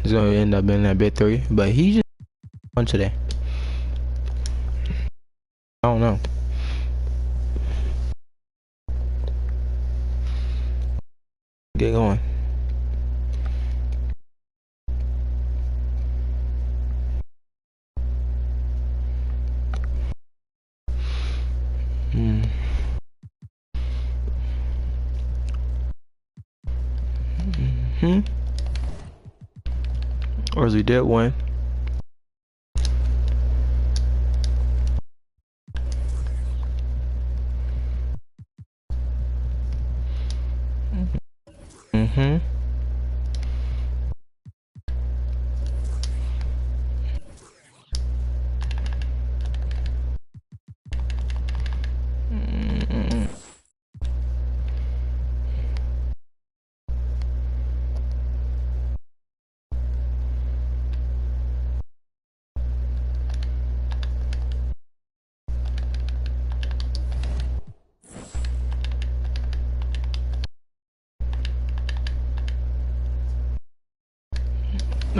He's gonna end up being that big 3, but he just won today. I don't know. Get going. Or as we did win.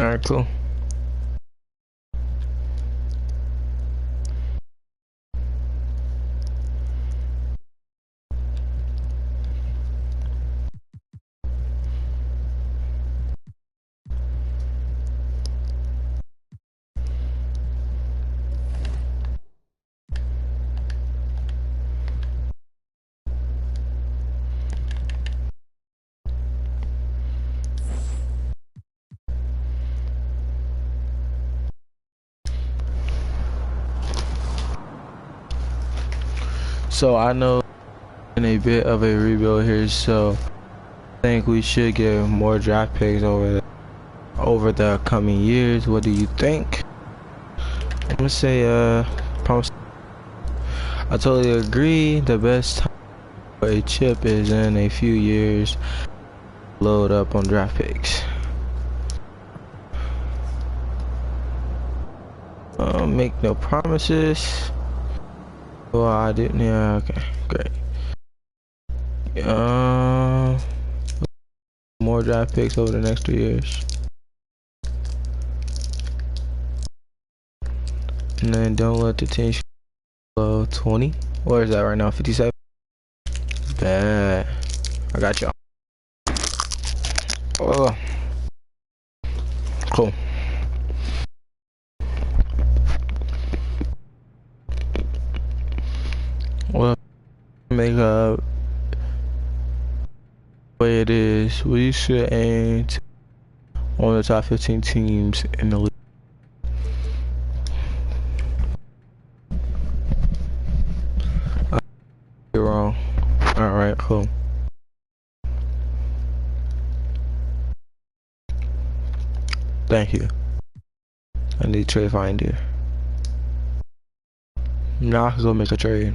Alright, cool. So I know in a bit of a rebuild here, so I think we should get more draft picks over the coming years. What do you think? I'm gonna say promise. I totally agree. The best time for a chip is in a few years. Load up on draft picks. Make no promises. Well, I didn't. Yeah. Okay. Great. More draft picks over the next 3 years. And then don't let the team below 20. Where is that right now? 57. Bad. I got y'all. Oh, cool. Well, make up the way it is. We should aim to one of the top 15 teams in the league. You're wrong. All right, cool. Thank you. I need trade finder. Now I can go make a trade.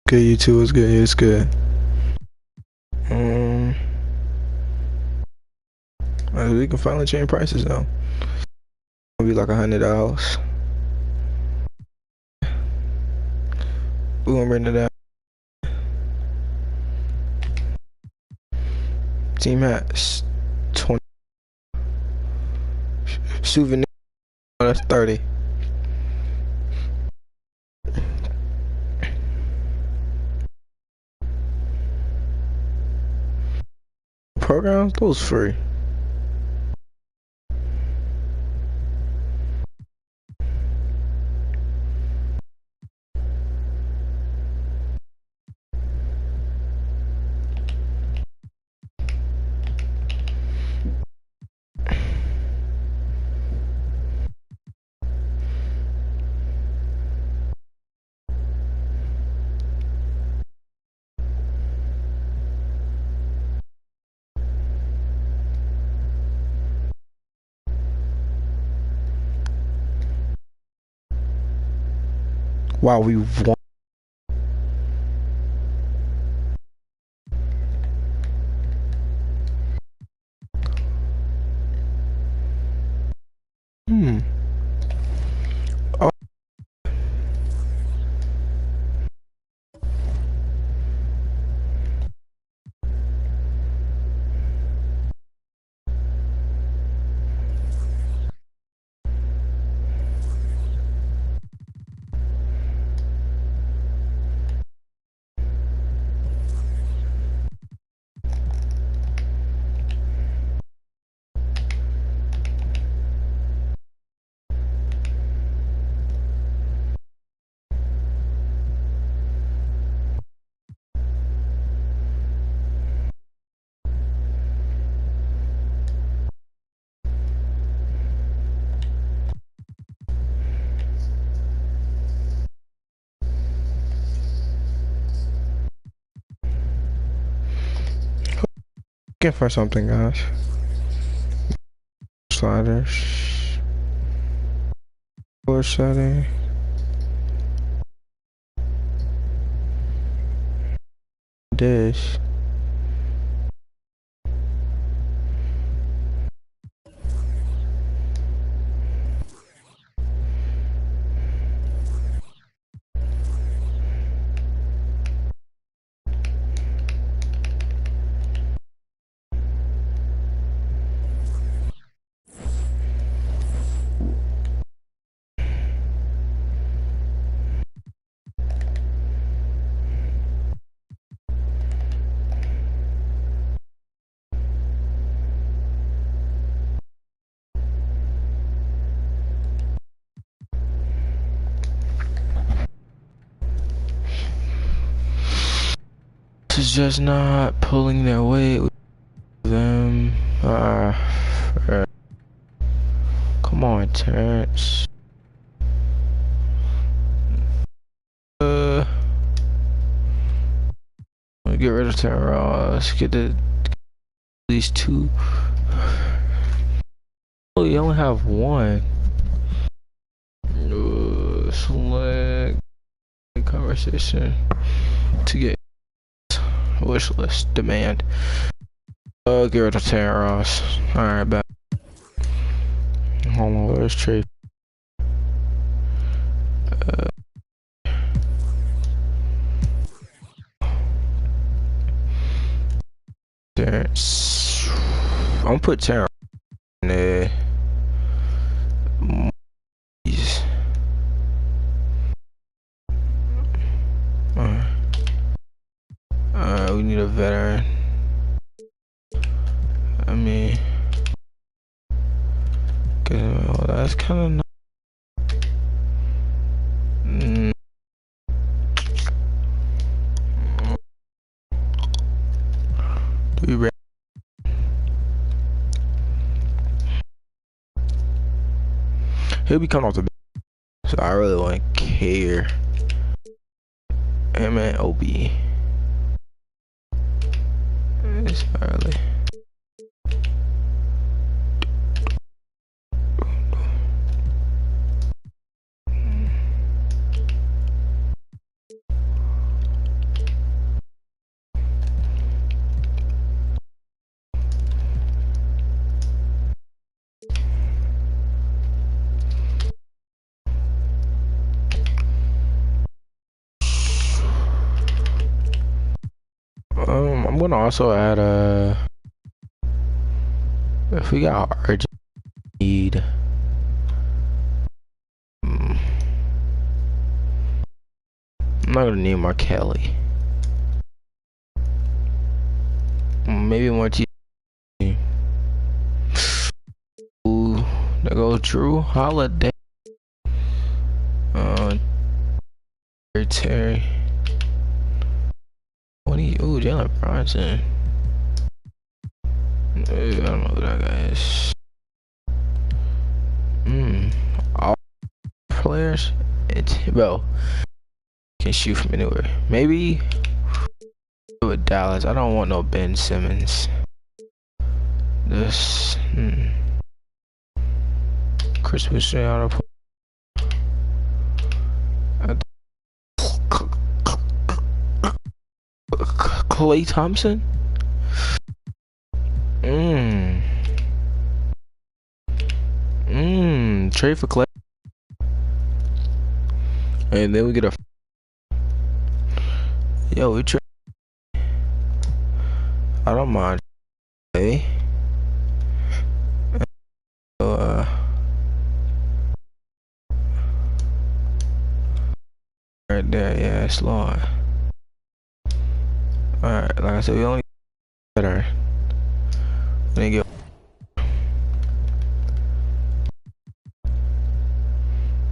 Good, you too. It's good. It's good. We can finally change prices now. It'll be like $100. We're gonna bring it out. Team hats, 20. Souvenir, that's 30. Programs, those free. Wow, we won. Oh. Looking for something, guys. Sliders. Floor setting. Dish. Is just not pulling their weight with them. Come on, Terrence. Get rid of Terrence Ross. Get these two. Oh, you only have one. Select conversation to get wish list demand. Get rid of Terrence Ross. Alright, back. Hold on, where's Trey? Terrence. I'm gonna put Terrence in there. We need a veteran. I mean, well, that's kind of he'll be coming off the bench, so I really wouldn't care. Him and OB. It's early. I'm gonna also add if we got urgent need. I'm not gonna need more Kelly. Maybe more T. Ooh, there goes Drew Holiday. Terry. Ooh, Jalen Brunson. I don't know who that guy is. All players, bro, can shoot from anywhere. Maybe with Dallas. I don't want no Ben Simmons. This Chris Cristiano. Clay Thompson. Trade for Clay. And then we get a we trade. I don't mind. Hey. Right there, yeah, it's long. Alright, like I said, we only better. Then get.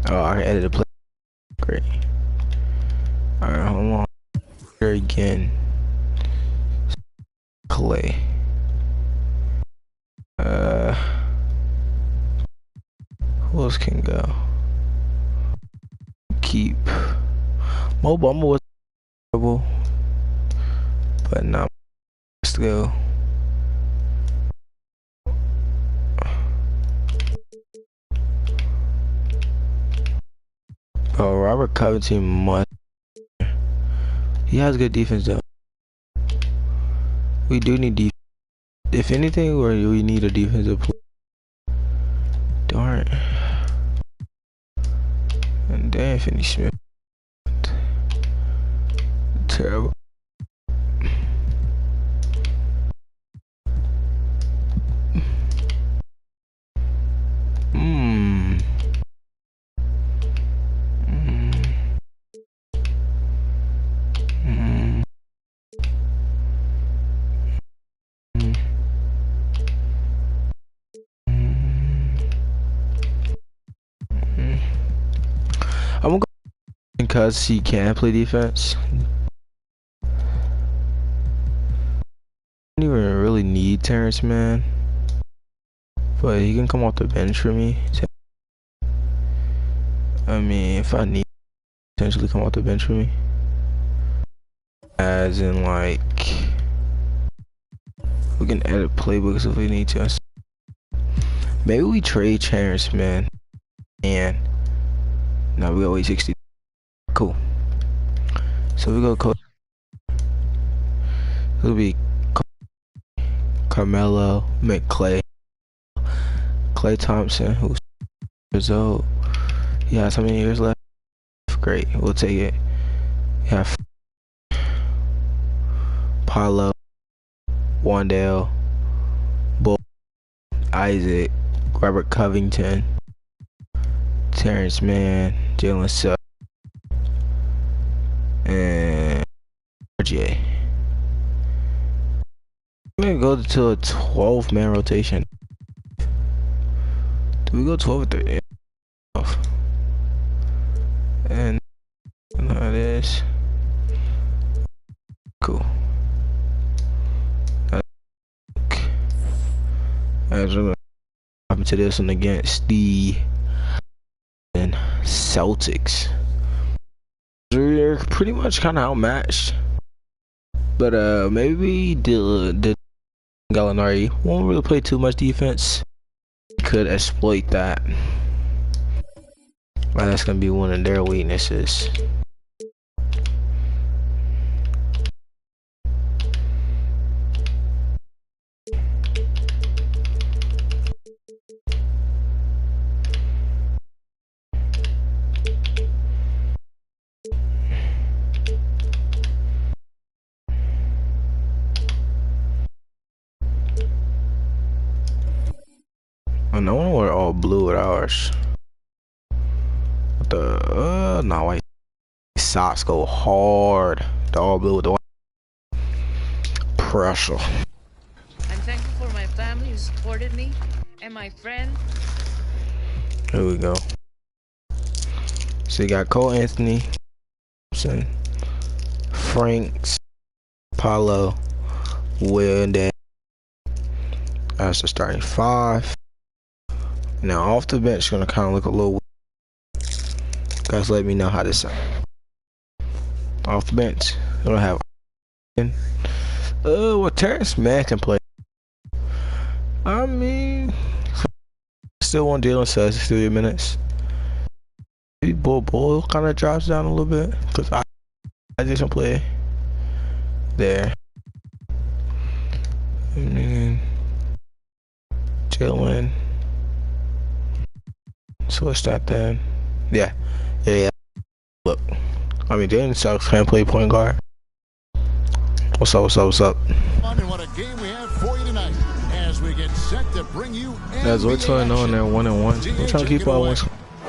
Oh, I can edit the play. Great. Alright, hold on. Here again. Clay. Who else can go? Keep. Mo Bamba was terrible, but not to go. Oh, Robert Covington must. He has good defense though. We do need defense. If anything, we need a defensive player. Darn. And then Finney Smith. Terrible. I'm gonna go because he can play defense. I don't even really need Terrence, man. But he can come off the bench for me. I mean, if I need potentially come off the bench for me. As in, like, we can edit playbooks if we need to. Maybe we trade Terrence, man. And now we got wait 60. Cool. So we go coach. It'll be Carmelo, McClay, Clay Thompson, who's years old. He has how many years left? Great, we'll take it. We have Paulo, Wandale, Bull, Isaac, Robert Covington, Terrence Mann, Jalen Suggs, and RJ. I'm gonna go to a 12-man rotation. Do we go 12 or 13? And that is cool. As we're gonna hop into this one against the Celtics. We're pretty much kind of outmatched, but maybe the Gallinari won't really play too much defense. Could exploit that. Well, that's gonna be one of their weaknesses. blue with ours. The no, white socks go hard. The all blue with the white pressure. I'm thankful for my family who supported me and my friends. Here we go. So you got Cole Anthony, Franks, Paulo, Will, and Dad. That's the starting five. Now off the bench, gonna kind of look a little weird. Guys, let me know how this sounds. Off the bench, gonna have what Terrence Mann can play. I mean, still want Jalen Suggs 3 minutes. Maybe Bull kind of drops down a little bit because I just don't play there. And then Jalen. Switch that then. Yeah. Look, I mean, Jalen Suggs can't play point guard. What's up? And what a game we have for you tonight as we get set to bring you As we're trying on there 1-1. I'm trying to keep all one.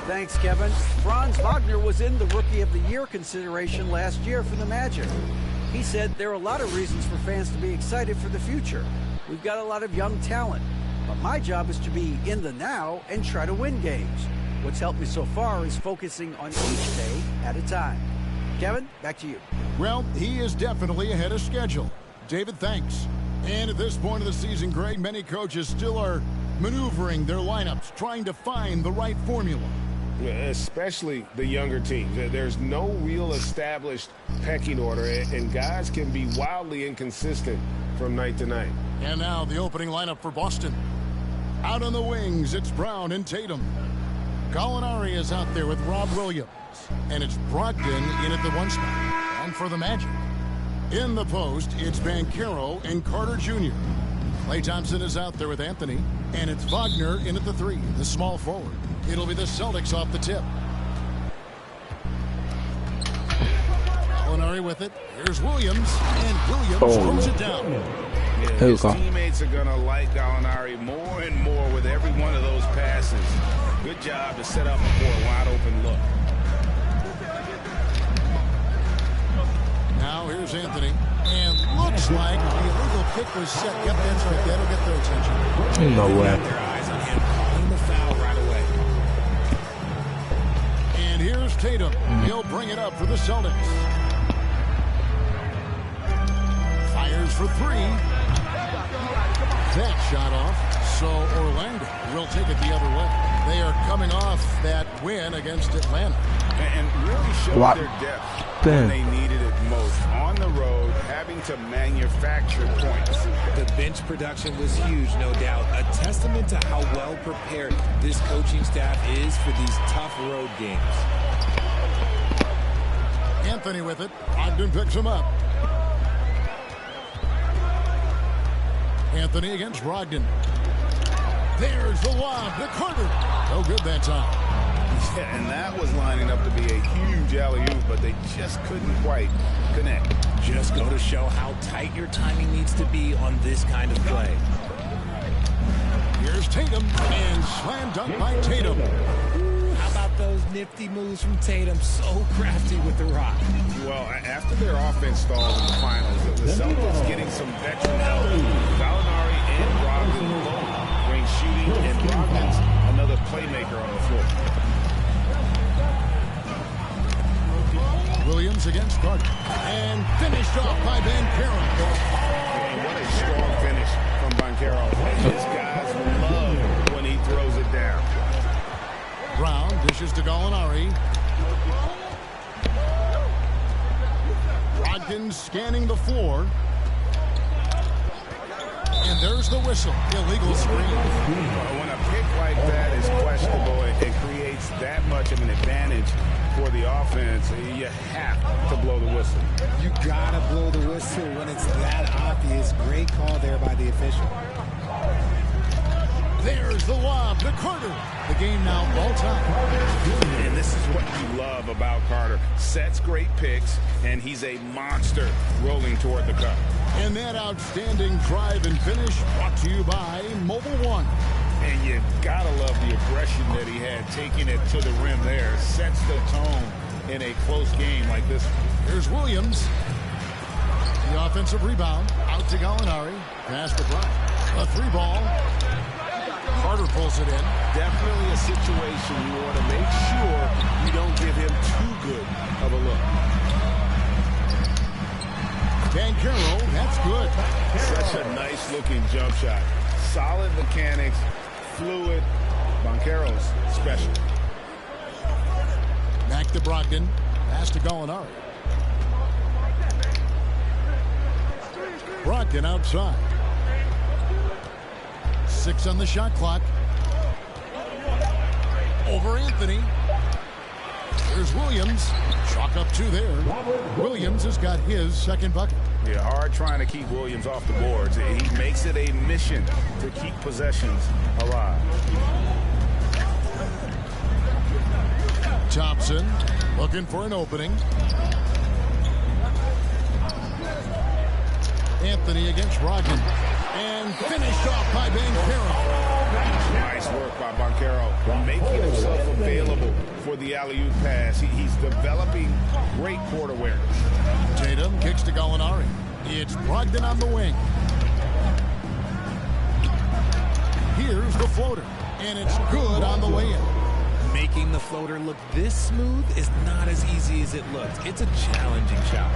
Thanks, Kevin. Franz Wagner was in the Rookie of the Year consideration last year for the Magic. He said there are a lot of reasons for fans to be excited for the future. We've got a lot of young talent, but my job is to be in the now and try to win games. What's helped me so far is focusing on each day at a time. Kevin, back to you. Well, he is definitely ahead of schedule. David, thanks. And at this point of the season, Greg, many coaches still are maneuvering their lineups, trying to find the right formula. Especially the younger teams. There's no real established pecking order, and guys can be wildly inconsistent from night to night. And now the opening lineup for Boston. Out on the wings, it's Brown and Tatum. Gallinari is out there with Rob Williams. And it's Brogdon in at the 1 spot. And for the Magic, in the post, it's Banchero and Carter Jr. Klay Thompson is out there with Anthony. And it's Wagner in at the 3, the small forward. It'll be the Celtics off the tip. Gallinari with it. Here's Williams. And Williams throws it down. Yeah, his teammates are going to like Gallinari more and more with every one of those passes. Good job to set up for a wide open look. Now here's Anthony. And looks like the illegal kick was set. Yep, that's right. That'll get their attention. No way. Their eyes on him calling the foul right away. And here's Tatum. He'll bring it up for the Celtics. Fires for 3. That shot off. So Orlando will take it the other way. They are coming off that win against Atlanta. And really showed their depth when they needed it most. On the road, having to manufacture points. The bench production was huge, no doubt. A testament to how well prepared this coaching staff is for these tough road games. Anthony with it. Ogden picks him up. Anthony against Brogdon. There's the lob to Carter. No good that time. Yeah, and that was lining up to be a huge alley-oop, but they just couldn't quite connect. Just go to show how tight your timing needs to be on this kind of play. Here's Tatum, and slam dunk by Tatum. How about those nifty moves from Tatum? So crafty with the rock. Well, after their offense stalled in the finals, the Celtics getting some veteran help. Gallinari and Brogdon both bring shooting, and Brogdon's another playmaker on the floor. Williams against Carter. And finished off by Banchero. And what a strong finish from Banchero. His guys love when he throws it down. Brown dishes to Gallinari. Brogdon scanning the floor. And there's the whistle. Illegal screen. When a pick like that is questionable, it creates that much of an advantage for the offense. You have to blow the whistle. You gotta blow the whistle when it's that obvious. Great call there by the official. There's the lob to Carter. The game now all time. And this is what you love about Carter. Sets great picks, and he's a monster rolling toward the cup. And that outstanding drive and finish brought to you by Mobile One. And you gotta love the aggression that he had, taking it to the rim there. Sets the tone in a close game like this. Here's Williams. The offensive rebound. Out to Gallinari. Pass to Brown. A 3-ball. Carter pulls it in. Definitely a situation you want to make sure you don't give him too good of a look. Banchero, that's good. Such a nice-looking jump shot. Solid mechanics, fluid. Banchero's special. Back to Brogdon. Pass to Gallinari. Brogdon outside. 6 on the shot clock. Over Anthony. There's Williams. Chalk up 2 there. Williams has got his second bucket. Yeah, hard trying to keep Williams off the boards. He makes it a mission to keep possessions alive. Thompson looking for an opening. Anthony against Brogdon. And finished off by Banchero. Nice work by Banchero, making himself available for the alley-oop pass. He's developing great court awareness. Tatum kicks to Gallinari. It's Brogdon on the wing. Here's the floater, and it's good on the way in. Making the floater look this smooth is not as easy as it looks. It's a challenging shot.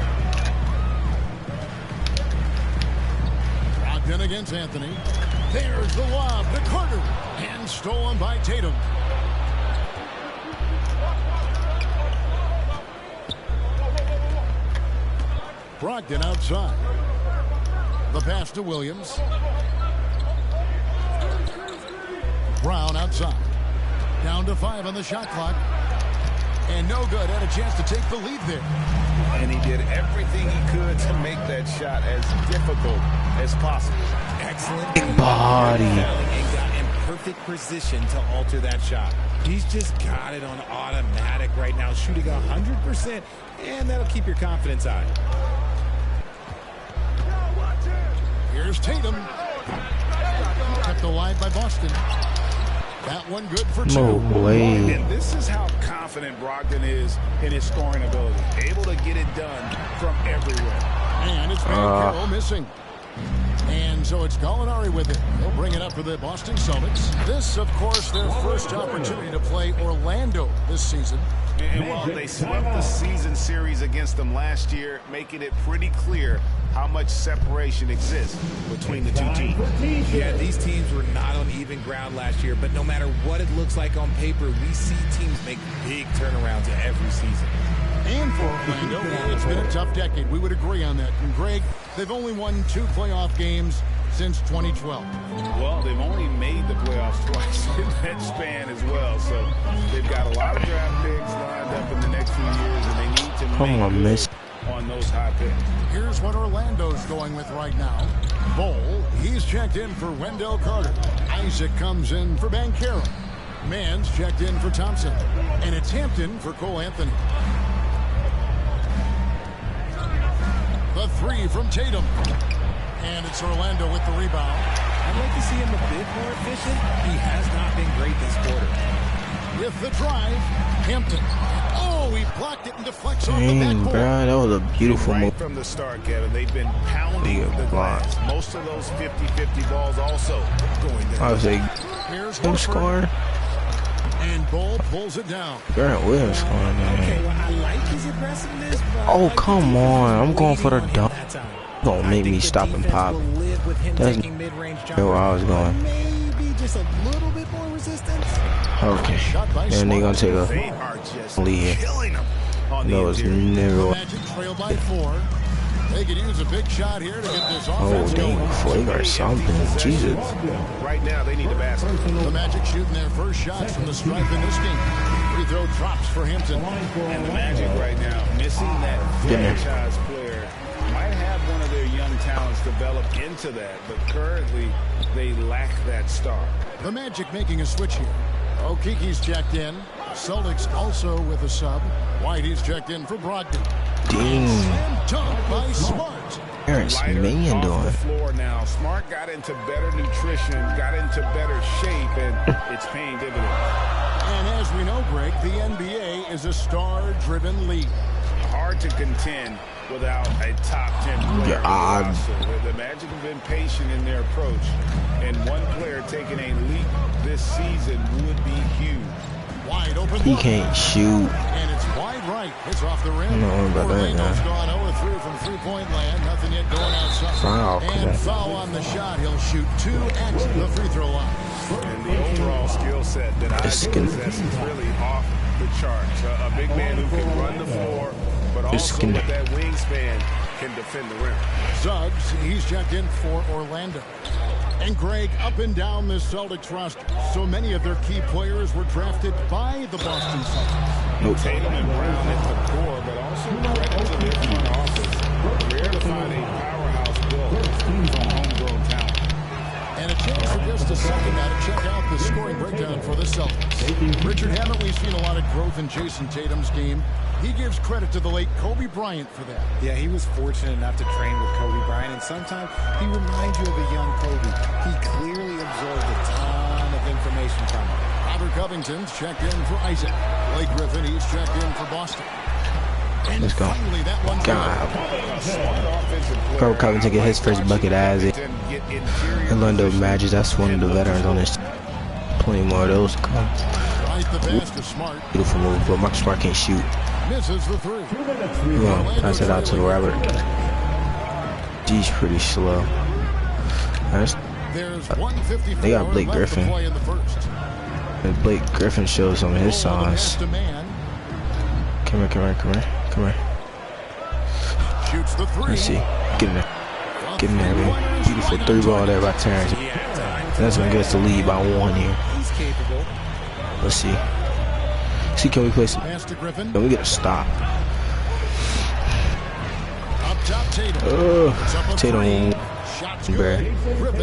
Brogdon against Anthony. There's the lob to Carter, and stolen by Tatum. Brogdon outside. The pass to Williams. Brown outside. Down to 5 on the shot clock. And no good. Had a chance to take the lead there. And he did everything he could to make that shot as difficult as possible. Excellent body. And got in perfect position to alter that shot. He's just got it on automatic right now, shooting 100%, and that'll keep your confidence high. Here's Tatum. Kept alive by Boston. That one good for 2. No way. And this is how confident Brogdon is in his scoring ability. Able to get it done from everywhere. And it's Banchero missing. And so it's Gallinari with it. He'll bring it up for the Boston Celtics. This, of course, their first opportunity to play Orlando this season. And while they swept the season series against them last year, making it pretty clear how much separation exists between the two teams. Yeah, these teams were not on even ground last year, but no matter what it looks like on paper, we see teams make big turnarounds every season. And for Orlando, it's been a tough decade. We would agree on that. And Greg, they've only won 2 playoff games since 2012. Well, they've only made the playoffs twice in that span as well. So they've got a lot of draft picks lined up in the next few years, and they need to make good on those high picks. Here's what Orlando's going with right now. Bol, he's checked in for Wendell Carter. Isaac comes in for Banchero. Mann's checked in for Thompson. And it's Hampton for Cole Anthony. The 3 from Tatum. And it's Orlando with the rebound. I'd like to see him a bit more efficient. He has not been great this quarter. With the drive, Hampton. Oh, he blocked it and deflects off the Dang, backboard. bro, that was a beautiful move. Right from the start, Kevin, they've been pounding the glass. Most of those 50-50 balls also going down. I was like, who scoring? And Bol pulls it down. Grant Williams scoring, man. Okay, well, I like his aggressiveness, but Oh, come on. I'm going for the dunk. Don't make me stop and pop. That's where I was going. Maybe just a little bit more resistance. Okay. And they're going to take a lead here. No, it's never. Magic trail by 4. They could use a big shot here to get this Oh, offense dang, going. Flag or something. Jesus. Right now, they need a basket. The Magic shooting their first shots from the stripe in this game. Free throw drops for Hampton. And the Magic right now, missing that franchise player. Might have one of their young talents develop into that, but currently they lack that star. The Magic making a switch here. Okiki's checked in. Celtics also with a sub. Whitey's checked in for Brogdon. Dang. Slam dunk by Smart. Terrence lighter Mann off doing? the floor now. Smart got into better nutrition, got into better shape, and it's paying dividends. And as we know, Greg, the NBA is a star-driven league. Hard to contend without a top 10 player. The Magic have been patient in their approach, and one player taking a leap this season would be huge. Wide open. He can't shoot. And it's wide right. It's off the rim. I don't know about that, Orlando's man. gone 0-3 from three-point land. Nothing yet going outside. Foul. And foul on the shot. He'll shoot 2 at the free throw line. And the overall skill set that I possess is really off the charts. A big man who can run the floor, but also with that wingspan can defend the rim. Suggs, he's checked in for Orlando. And Greg, up and down this Celtics roster, so many of their key players were drafted by the Boston Celtics. Nope. Tatum and Brown at the core, but also credit to their front office. Rare to find a powerhouse built from homegrown talent. And a chance for just a second now to check out the scoring breakdown for the Celtics. Richard Hammond, we've seen a lot of growth in Jason Tatum's game. He gives credit to the late Kobe Bryant for that. Yeah, he was fortunate enough to train with Kobe Bryant, and sometimes he reminds you of a young Kobe. He clearly absorbed a ton of information from him. Robert Covington's checked in for Isaac. Blake Griffin, he's checked in for Boston. And let's go. Finally, that one God. Robert Covington get his first bucket as it. Orlando Magic, that's one of the veterans on this. Plenty more of those to come. Right the pass to Smart. Beautiful move, but Marcus Smart can't shoot. Misses the three. We're gonna pass it out to Robert. He's pretty slow. They got Blake Griffin. And Blake Griffin shows some of his size. Come here. Shoots the three. Let's see. Get in there. Get in there, man. Beautiful 3-ball there by Terrence. That's gonna get us the lead by 1 here. Let's see. Can we play some? Can we get a stop? Tatum.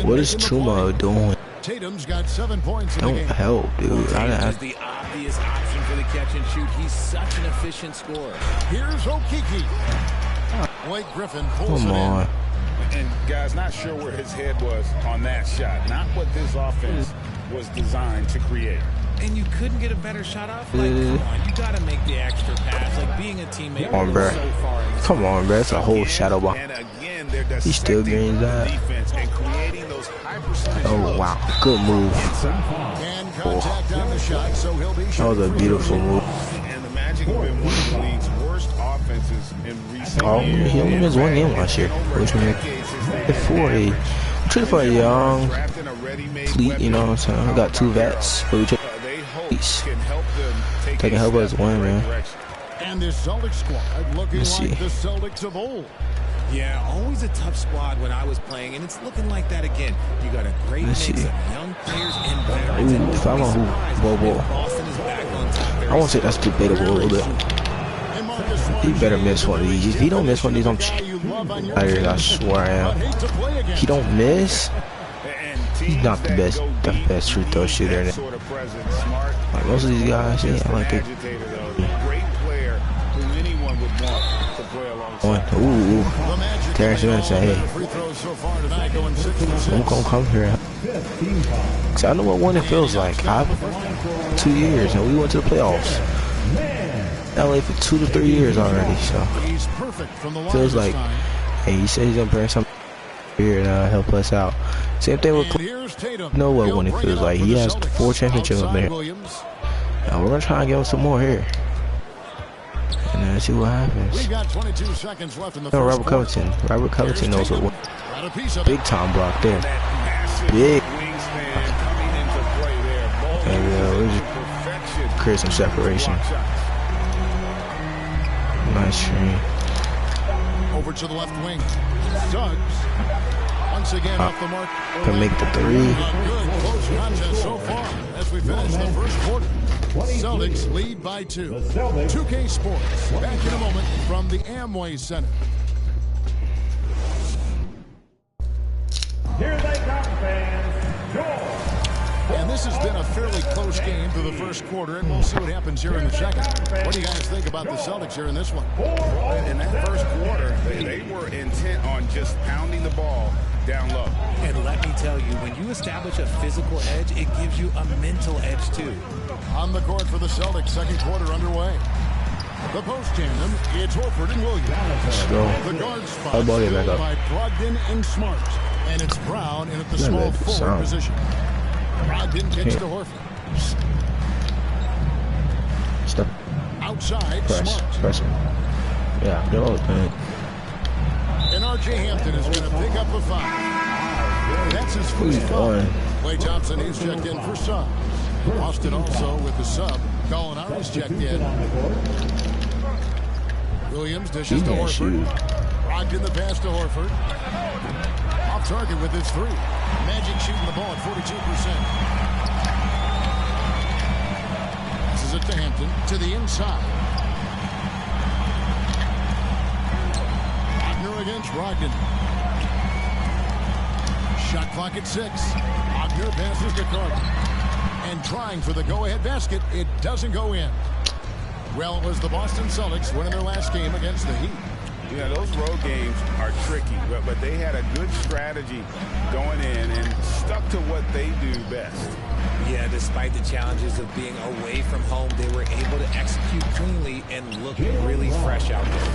What is Chuma doing? Tatum's got 7 points. Don't help, dude. Tatum's the obvious option for the catch and shoot. He's such an efficient scorer. Here's Okiki. Blake Griffin pulls Come on. And guys, not sure where his head was on that shot. Not what this offense was designed to create. And you couldn't get a better shot off? Like, come on, you gotta make the extra pass. Like, being a teammate. Come on, bro. Come on, bro. It's a whole shadow ball. He still getting that. Oh, wow. Good move. Oh. That was a beautiful move. And the Magic have been one of the league's worst offenses in recent years. He only missed 1 game last year. Which means I'm traded for a young fleet, you know what I'm saying? We got 2 vets, but we traded they can help us win, man. And this Celtics squad looking like the Celtics of old. Yeah, always a tough squad when I was playing, and it's looking like that again. You got a great mix of young players and veterans. Ooh, if I want Bobo, I won't say that's debatable a little bit. He better miss one of these. If he don't miss one of these, I'm I swear I am. He don't miss. He's not the best free throw shooter. Like most of these guys, yeah, like it. Ooh, Terrence Mann said, "Hey, I'm gonna come here." Cause I know what winning feels like. I've 2 years, and we went to the playoffs. LA for 2 to 3 years already, so feels like. Hey, he said he's gonna bring something here and help us out. Same thing with. Know what winning feels like. He has 4 championships up there. Now we're gonna try and get him some more here. And then see what happens. We've got 22 seconds left in the Robert Covington. Robert Covington knows what. Big time block there. Big. And we just create some separation. Nice screen. Over to the left wing. Suggs. Once again off the mark. Can make the 3. Good close contest so far as we finish the first quarter. Celtics lead by 2. 2K Sports. Back in a moment from the Amway Center. Here they come, fans. And this has been a fairly close game through the first quarter, and we'll see what happens here in the second. What do you guys think about the Celtics here in this one? In that first quarter, they were intent on just pounding the ball down low. And let me tell you, when you establish a physical edge, it gives you a mental edge too. On the court for the Celtics, second quarter underway. The post tandem, it's Horford and Williams. Let's go. The guard spot I'll ball it back filled up. by Brogdon and Smart. And it's Brown in at the small forward position. Brogdon kicks to Horford. Step. Outside, Press. Smart. Press him. Yeah, they're all playing. And R.J. Hampton is going to pick up a foul. That's his first foul. Klay Thompson is checked in for sub. Boston also with the sub. Gallinari's checked in. Williams dishes to Horford. Brogdon the pass to Horford. Off target with his three. Magic shooting the ball at 42%. This is it to Hampton. To the inside. Wagner against Brogdon. Shot clock at 6. Wagner passes to Carter. And trying for the go-ahead basket, it doesn't go in. Well, it was the Boston Celtics winning their last game against the Heat. Yeah, those road games are tricky, but they had a good strategy going in and stuck to what they do best. Yeah, despite the challenges of being away from home, they were able to execute cleanly and look really fresh out there.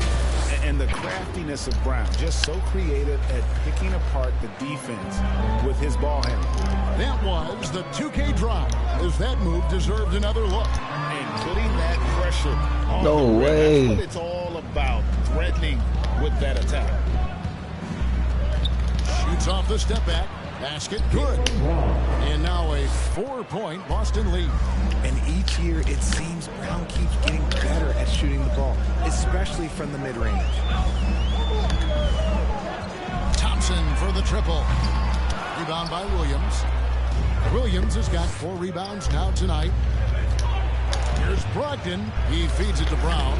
And the craftiness of Brown, just so creative at picking apart the defense with his ball handling. That was the 2K drop, as that move deserved another look. And putting that pressure on no the rim. way. That's what it's all about, threatening with that attack. Shoots off the step back. Basket good. And now a 4-point Boston lead. And each year it seems Brown keeps getting better at shooting the ball, especially from the mid-range. Thompson for the triple. Rebound by Williams. Williams has got 4 rebounds now tonight. Here's Brogdon. He feeds it to Brown.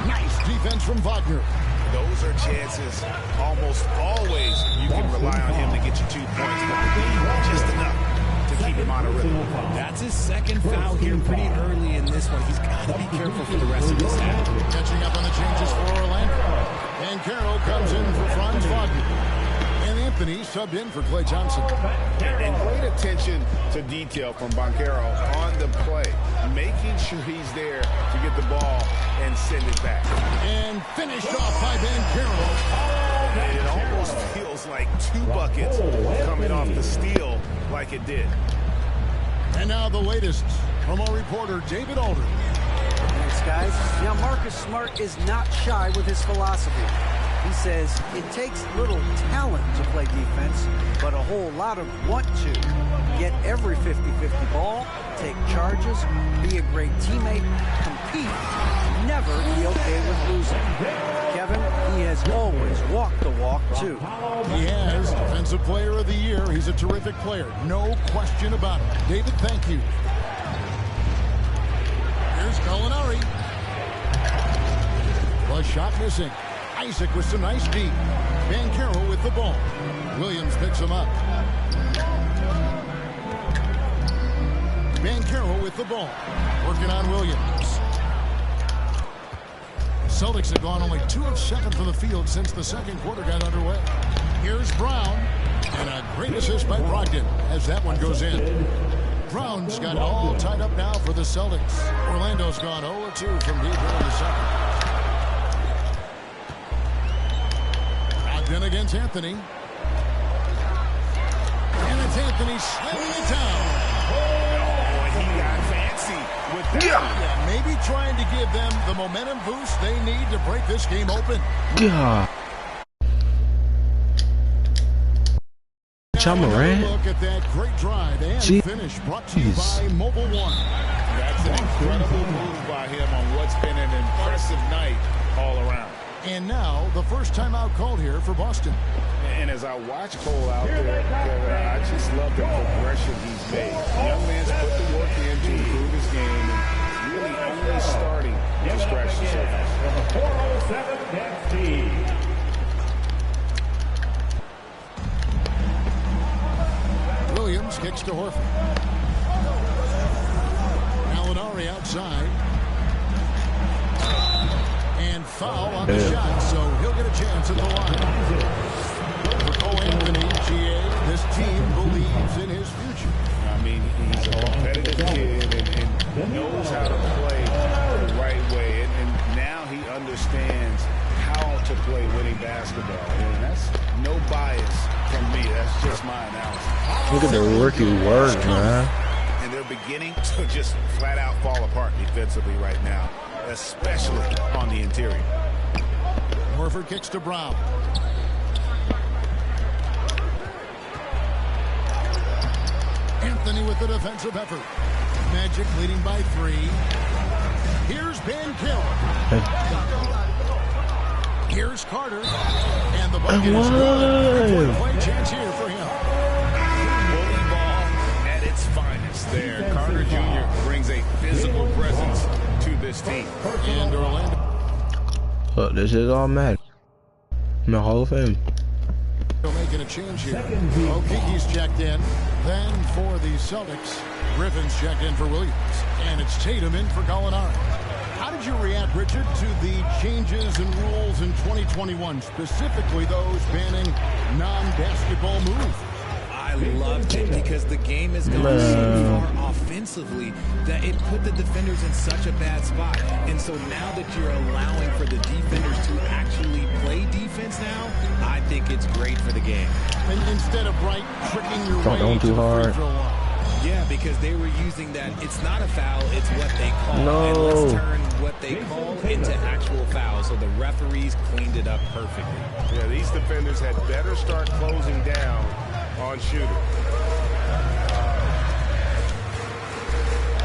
Nice defense from Wagner. Those are chances almost always you can rely on him to get you 2 points, but the lead just enough to keep him on a rhythm. That's his second foul here pretty early in this one. He's got to be careful for the rest of this half. Catching up on the changes for Orlando. And Carroll comes in for Franz Wagner. And Anthony subbed in for Klay Thompson. And great attention to detail from Banchero on the play, making sure he's there to get the ball and send it back. And finished off by Banchero. And it almost feels like 2 buckets coming off the steal like it did. And now the latest from our reporter, David Alder. Thanks, guys. Now, Marcus Smart is not shy with his philosophy. He says it takes little talent to play defense, but a whole lot of want to. Get every 50-50 ball, take charges, be a great teammate, compete, never be okay with losing. Kevin, he has always walked the walk, too. He has Defensive Player of the Year. He's a terrific player. No question about it. David, thank you. Here's Gallinari. The shot missing. Isaac with some nice deep. Banchero with the ball. Williams picks him up. Banchero with the ball. Working on Williams. Celtics have gone only 2 of 7 from the field since the second quarter got underway. Here's Brown. And a great assist by Brogdon as that one goes in. Brown's got it all tied up now for the Celtics. Orlando's gone 0-2 from deep here in the second. Brogdon against Anthony. And it's Anthony slamming it down. Oh, he got fancy with that. Yeah, maybe trying to give them the momentum boost they need to break this game open. Yeah. Look at that great drive and finish brought to you by Mobile One. That's an incredible move by him on what's been an impressive night all around. And now the first timeout called here for Boston. And as I watch Cole out there, I just love the progression he's made. The young man's put the work in to improve his game and really only starting to scratch the surface. 407 next team. Williams kicks to Horford. Gallinari outside. And foul on the shot, so he'll get a chance at the line. For Anthony, GA, this team believes in his future. I mean, he's a competitive kid and knows how to play the right way. And now he understands how to play winning basketball. And that's no bias from me. That's just my analysis. Look at the rookie work, man. And they're beginning to just flat out fall apart defensively right now, especially on the interior. Horford kicks to Brown. Anthony with the defensive effort. Magic leading by 3. Here's Ben Kill. Here's Carter. And the bucket is good. Play chance here for him. Bully ball at its finest there. Carter Jr. brings a physical presence to this team. And Orlando. Look, this is all mad. I'm the Hall of Fame. Making a change here. Okiki's checked in. Then for the Celtics, Griffin's checked in for Williams. And it's Tatum in for Gallinari. How did you react, Richard, to the changes and rules in 2021, specifically those banning non-basketball moves? I loved it because the game has gone so far offensively that it put the defenders in such a bad spot. And so now that you're allowing for the defenders to actually play defense now, I think it's great for the game. And instead of tricking your way don't do hard. Yeah, because they were using that. It's not a foul, it's what they call. No. And let's turn what they call into actual foul. So the referees cleaned it up perfectly. Yeah, these defenders had better start closing down on shooting.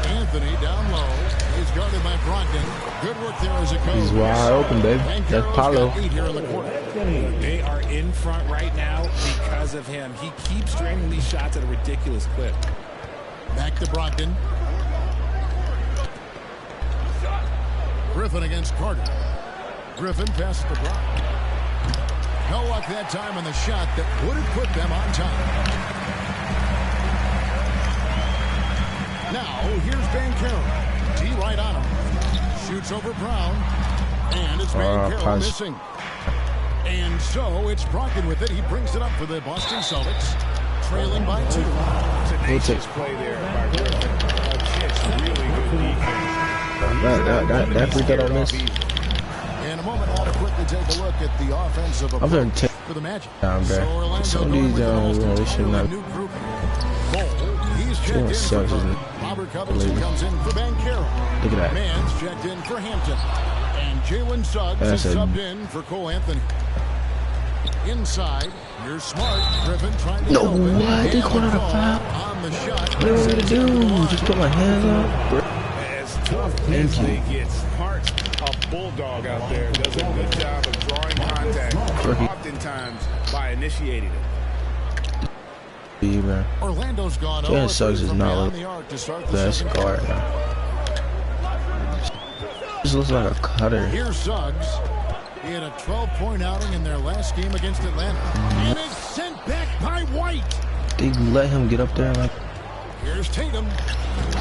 Anthony down low. He's guarded by Brogdon. Good work there as a coach. He's wide open, baby. That's Paulo. They are in front right now because of him. He keeps draining these shots at a ridiculous clip. Back to Brogdon. Griffin against Carter. Griffin passes to Brock. No luck that time on the shot that would have put them on top. Now, here's Banchero. D right on him. Shoots over Brown. And it's Banchero missing. And so it's Brogdon with it. He brings it up for the Boston Celtics. Trailing by 2. Tenacious play there by Griffin. Against really good defense. That free throw don't miss. In a moment, I'll quickly take a look at the offensive approach for the Magic. Down there. Some of these they should not. He's checked in for Robert Covington comes in for Banchero. Look at that. Mann's checked in for Hampton. And Jalen Suggs is subbed in for Cole Anthony. Inside, you're Smart. Griffin trying to No, what? They called out a foul? On the shot. What am I gonna do? Just put my hands up? As tough as they get, Smart's a bulldog out there. Does a good job of drawing contact, oftentimes by initiating it. Man. Orlando's gone over. Suggs is not the arc to start the best guard. This looks like a cutter. Here's Suggs. He had a 12-point outing in their last game against Atlanta. And it's sent back by White. They let him get up there like. Here's Tatum.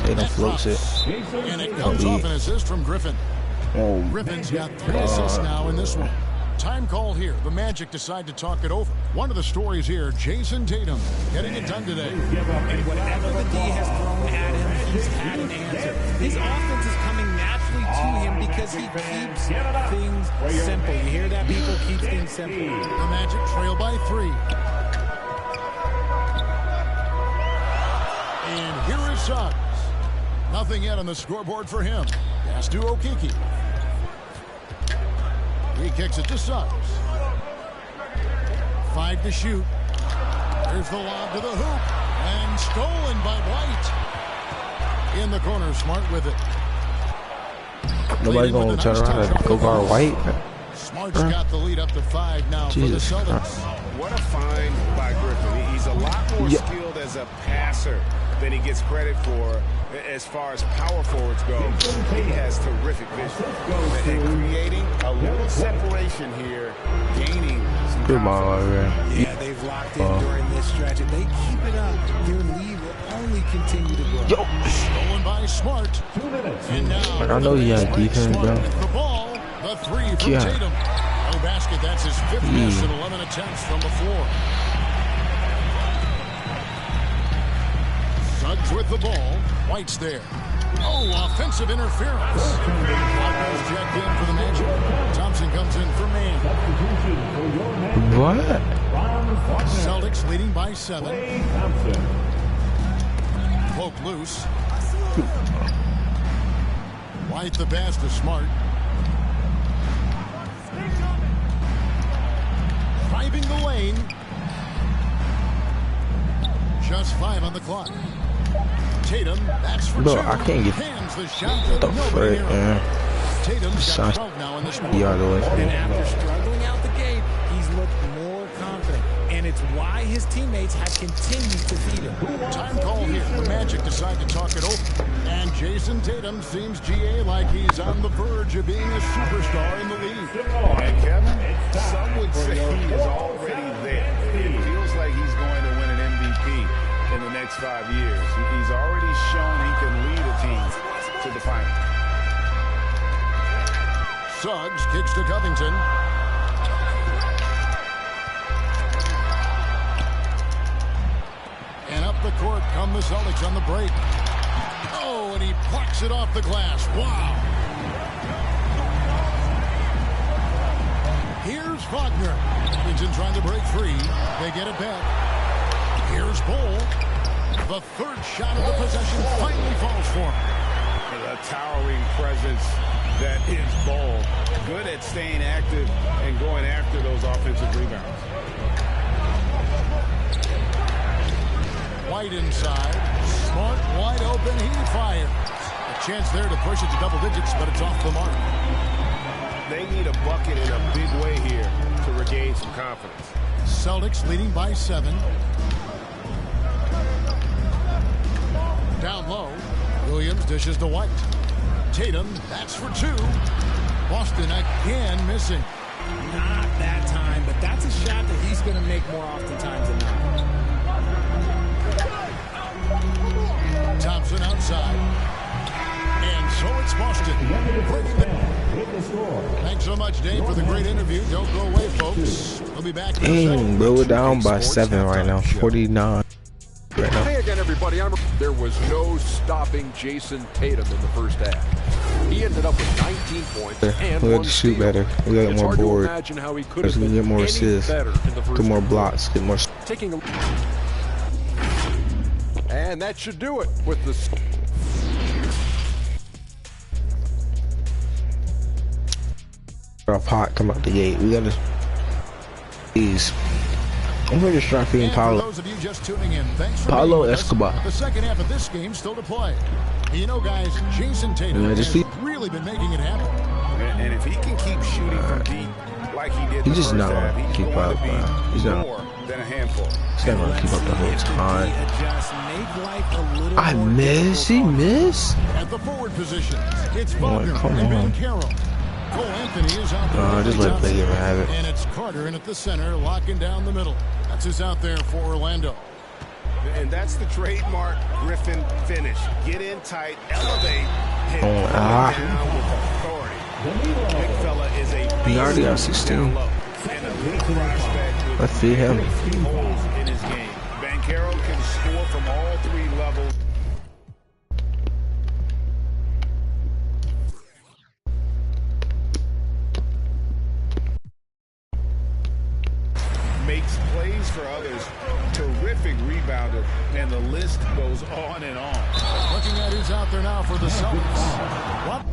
Tatum floats it. And it comes off an assist from Griffin. Oh, Griffin's got 3 assists now in this one. Time called here. The Magic decide to talk it over. One of the stories here, Jason Tatum getting it done today. And whatever the D has thrown at him, he's had an answer. His offense is coming naturally to him because he keeps things simple. You hear that, people? Keeps things simple. The Magic trail by 3. And here is Suggs. Nothing yet on the scoreboard for him. Pass to Okiki. He kicks it to Suggs. 5 to shoot. There's the lob to the hoop. And stolen by White. In the corner, Smart with it. Nobody gonna turn around and go guard White. Smart's got the lead up to 5 now for the Celtics. What a find by Griffin. He's a lot more skilled as a passer than he gets credit for as far as power forwards go. He has terrific vision. And creating a little separation here, gaining some confidence. Yeah, they've locked in during this stretch. If they keep it up, their lead will only continue to grow. Stolen by Smart. And now I know he has defense, bro. the ball. The three from Tatum. No basket. That's his fifth miss in 11 attempts from the floor. Suggs with the ball. White's there. Oh, offensive interference. Wagner's checked in for the Magic. Thompson comes in for man. What? Celtics leading by 7. Poke loose. White the pass to Smart. Driving the lane. Just 5 on the clock. Tatum, that's for 2. Bro, I can't get Hands the shot to the frick, man. Tatum's got 12 now in this one. And after struggling out the gate, he's looked more confident. And it's why his teammates have continued to feed him. Time call here. The Magic decide to talk it over. And Jason Tatum seems, GA, like he's on the verge of being a superstar in the league. And Kevin, some would say he is already there. It feels like he's going to win an MVP in the next 5 years. He's already shown he can lead a team to the final. Suggs kicks to Covington. And up the court come the Celtics on the break. Oh, and he plucks it off the glass. Wow. Here's Wagner. Covington trying to break free. They get it back. Here's Bol. The third shot of the possession finally falls for him. A towering presence that is Bol. Good at staying active and going after those offensive rebounds. White inside. Smart wide open. He fires. A chance there to push it to double digits, but it's off the mark. They need a bucket in a big way here to regain some confidence. Celtics leading by 7. Down low. Williams dishes to White. Tatum, that's for 2. Boston again missing. Not that time, but that's a shot that he's going to make more oftentimes than not. Thompson outside. And so it's Boston. Thanks so much, Dave, for the great interview. Don't go away, folks. We'll be back. Dang, bro, we're down by 7 right now. 49. Right now. Hey again, everybody. There was no stopping Jason Tatum in the first half. He ended up with 19 points and we got to shoot better. We got to get more board. Because we get more assists, get more blocks, get more. And that should do it with the. Our pot come out the gate. We got to. Please. I'm going to just try feeding Paulo. Those of you just tuning in, thanks for Paulo Escobar. The second half of this game still to play. You know, guys, Jason Tatum has really been making it happen. And if he can keep shooting from deep like he did, he's just not going to keep up. He's not more than a handful. He's not going to keep up the whole time. I miss. He missed. At the forward position, it's Wagner and Banchero. Cole Anthony is out there. Just let Baker have it. And it's Carter in at the center, locking down the middle. That's who's out there for Orlando. And that's the trademark Griffin finish. Get in tight, elevate, hit down with authority. Big fella is a he already got 16. Let's see him. Holes in his game. Banchero can score from all 3 levels. Makes plays for others. Terrific rebounder, and the list goes on and on. Looking at who's out there now for the Celtics. What?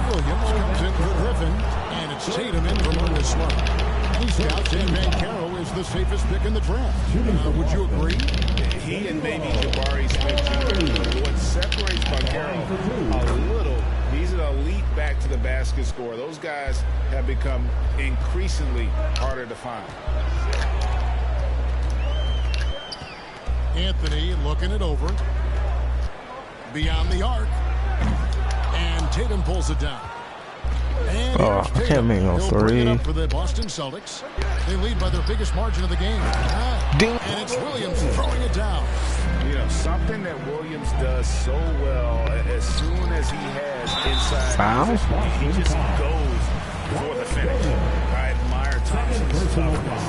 Williams comes in for Griffin, and it's Tatum in for Marcus Smart. He scouts in Banchero is the safest pick in the draft. Would you agree? He and maybe Jabari Smith Jr. What separates Banchero a little, he's an elite back to the basket scorer. Those guys have become increasingly harder to find. Anthony looking it over. Beyond the arc. And Tatum pulls it down. And I can't make no three. For the Boston Celtics. They lead by their biggest margin of the game. And it's Williams throwing it down. You know, something that Williams does so well, as soon as he has inside position, he just goes for the finish. I admire Thompson's toughness.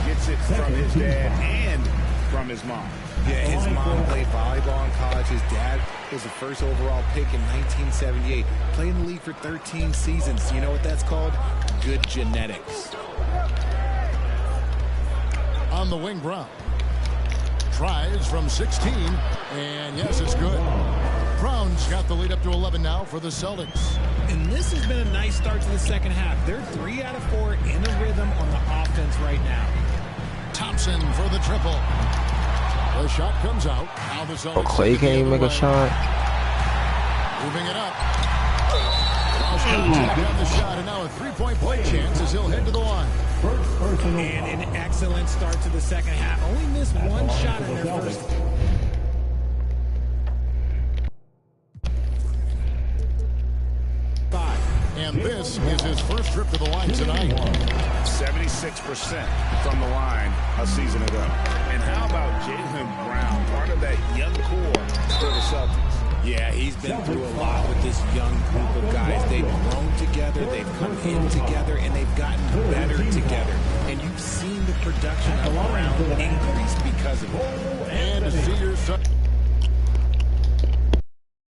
Gets it from his dad and from his mom. Yeah, his mom played volleyball in college. His dad was the first overall pick in 1978. Played in the league for 13 seasons. You know what that's called? Good genetics. On the wing, Brown. Tries from 16. And yes, it's good. Brown's got the lead up to 11 now for the Celtics. And this has been a nice start to the second half. They're 3 out of 4 in a rhythm on the offense right now. Thompson for the triple. The shot comes out. Now the Celtics Clay can't even make a shot. Moving it up. Down the shot, and now a three-point play chance as he'll head to the line. And an excellent start to the second half. Only missed one shot in their first. And this is his first trip to the line tonight. 76% from the line a season ago. And how about Jaylen Brown, part of that young core for the Celtics? Yeah, he's been through a lot with this young group of guys. They've grown together, they've come in together, and they've gotten better together. And you've seen the production of Brown increase because of it. And to see your son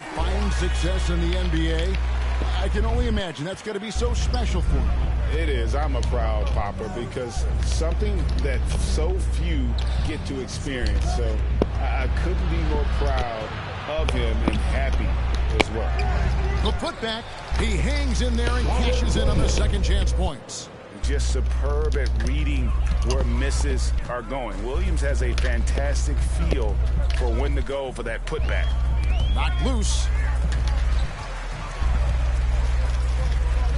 find success in the NBA, I can only imagine that's going to be so special for him. It is. I'm a proud papa because something that so few get to experience. So I couldn't be more proud of him and happy as well. The putback, he hangs in there and cashes in on the second chance points. Just superb at reading where misses are going. Williams has a fantastic feel for when to go for that putback. Knocked loose.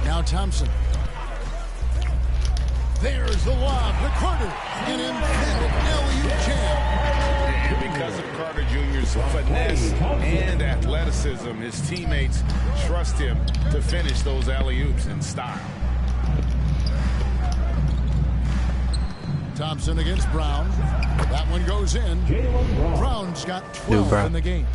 Now Thompson. There's the lob to Carter. An emphatic alley-oop jam. And because of Carter Jr.'s finesse and athleticism, his teammates trust him to finish those alley-oops in style. Thompson against Brown. That one goes in. Brown's got 12 in the game.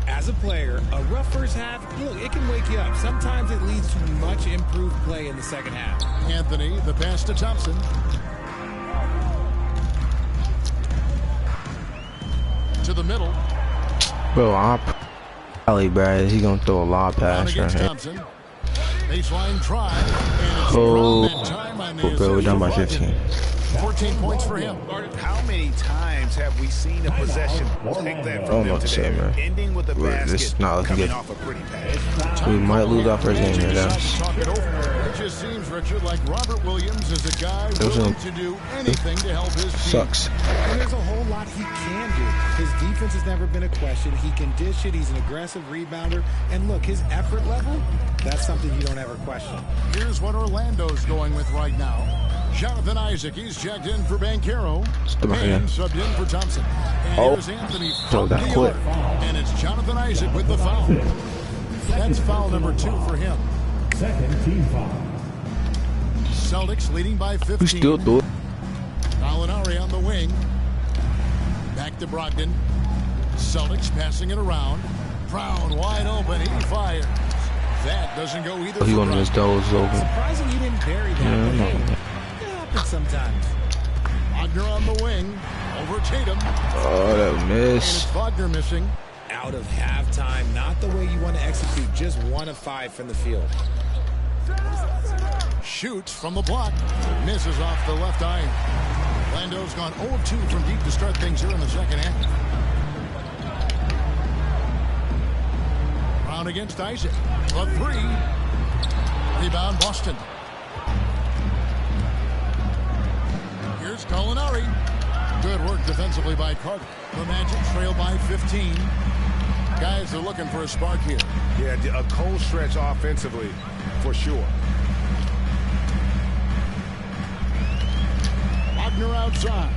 As a player, a rough first half, look, it can wake you up. Sometimes it leads to much improved play in the second half. Anthony, the pass to Thompson. To the middle. Bro, I'm probably Brad. He gonna throw a lob pass right here. Thompson. Baseline try. And oh, bro, we're done by 15. 14 points for him. How many times have we seen a possession take that from them today? Ending with a basket, coming off a pretty pass. We might lose our first game here, guys. It just seems, Richard, like Robert Williams is a guy willing to do anything to help his team. Sucks. And there's a whole lot he can do. His defense has never been a question. He can dish it. He's an aggressive rebounder. And look, his effort level, that's something you don't ever question. Here's what Orlando's going with right now. Jonathan Isaac, he's checked in for Banchero and subbed in for Thompson. And here's Anthony from the other. And it's Jonathan Isaac with the foul. That's foul number 2 for him. Second team foul. Celtics leading by 15. We still do it. Gallinari on the wing. Back to Brogdon. Celtics passing it around. Brown wide open. He fires. That doesn't go either. He gonna miss those open. Surprising he didn't bury that. Yeah, Sometimes. Wagner on the wing. Over Tatum. Oh, that miss. And it's Wagner missing. Out of halftime. Not the way you want to execute. Just 1 of 5 from the field. Shoots from the block. Misses off the left iron. Lando's gone 0-2 from deep to start things here in the second half. Brown against Isaac. A 3. Rebound Boston. Gallinari. Good work defensively by Carter. The Magic trail by 15. Guys are looking for a spark here. Yeah, a cold stretch offensively, for sure. Wagner outside.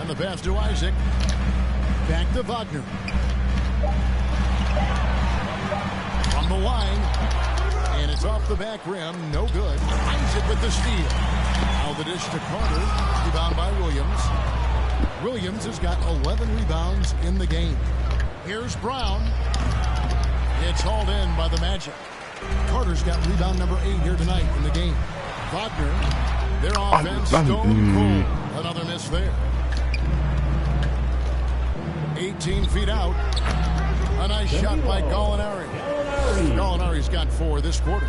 And the pass to Isaac. Back to Wagner. From the line. And it's off the back rim. No good. Isaac with the steal. Now the dish to Carter. Rebound by Williams. Williams has got 11 rebounds in the game. Here's Brown. It's hauled in by the Magic. Carter's got rebound number 8 here tonight in the game. Wagner, their offense stone cold. Another miss there. 18 feet out. A nice shot by Gallinari. Gallinari's got 4 this quarter.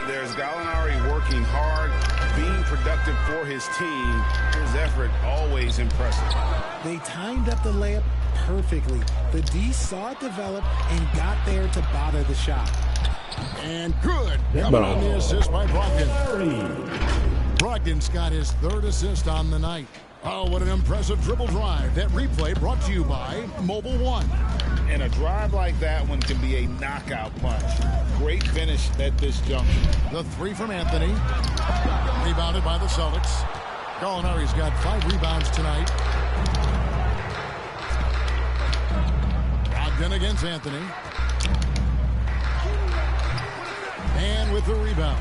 There's Gallinari working hard, being productive for his team. His effort always impressive. They timed up the layup perfectly. The D saw it develop and got there to bother the shot. And good. Coming on the assist by Brogdon. Brogdon's got his 3rd assist on the night. Oh, what an impressive dribble drive. That replay brought to you by Mobile One. And a drive like that one can be a knockout punch. Great finish at this junction. The 3 from Anthony. Rebounded by the Celtics. Gallinari's got 5 rebounds tonight. Brogdon against Anthony. And with the rebound.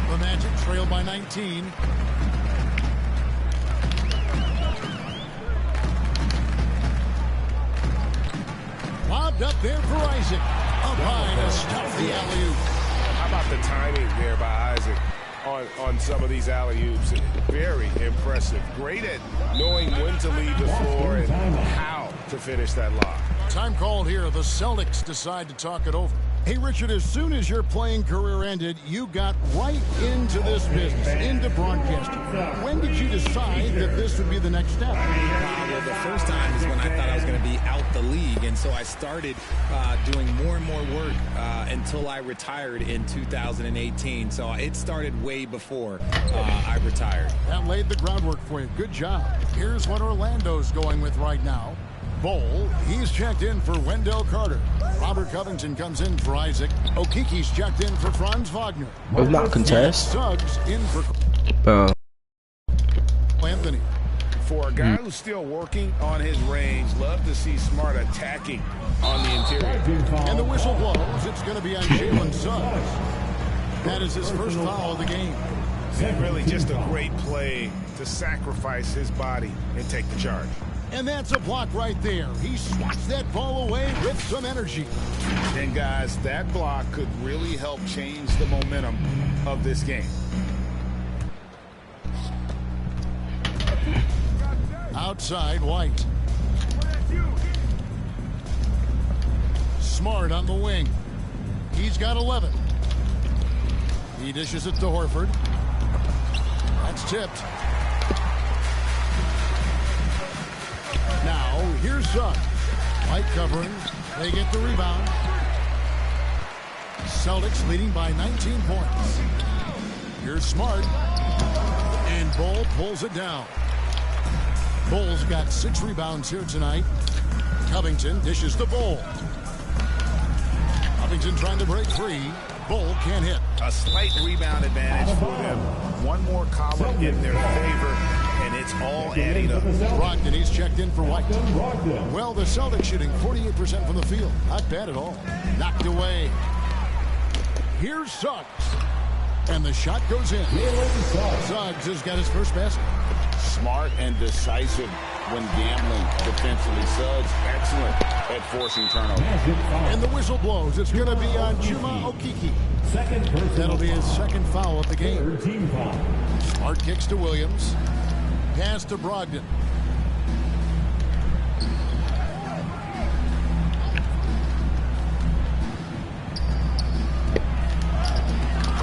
The Magic trail by 19. Lobbed up there for Isaac. Up high to stop the alley-oop. How about the timing there by Isaac on some of these alley-oops? Very impressive. Great at knowing when to leave the floor and how to finish that lob. Time called here. The Celtics decide to talk it over. Hey, Richard, as soon as your playing career ended, you got right into this business, into broadcasting. When did you decide that this would be the next step? Well, the first time is when I thought I was going to be out the league, and so I started doing more and more work until I retired in 2018. So it started way before I retired. That laid the groundwork for you. Good job. Here's what Orlando's going with right now. Bowl, he's checked in for Wendell Carter. Robert Covington comes in for Isaac. Okiki's checked in for Franz Wagner. It's not contest. Suggs in for Anthony. For a guy who's still working on his range, love to see Smart attacking on the interior. And the whistle blows. It's going to be on Jalen Suggs. That is his first foul of the game. And really just a great play to sacrifice his body and take the charge. And that's a block right there. He swats that ball away with some energy. And guys, that block could really help change the momentum of this game. Outside, White. Smart on the wing. He's got 11. He dishes it to Horford. That's tipped. Now, here's Suggs. White covering. They get the rebound. Celtics leading by 19 points. Here's Smart. And Bull pulls it down. Bull's got 6 rebounds here tonight. Covington dishes the Bull. Covington trying to break free. Bull can't hit. A slight rebound advantage for them. One more column in their favor, and it's all adding up. Brogdon, he's checked in for White. Well, the Celtics shooting 48% from the field. Not bad at all. Knocked away. Here's Suggs. And the shot goes in. Suggs has got his first basket. Smart and decisive when gambling defensively. Suggs excellent at forcing turnovers. And the whistle blows. It's going to be on Chuma Okeke. That'll be his second foul of the game. Smart kicks to Williams. Pass to Brogdon.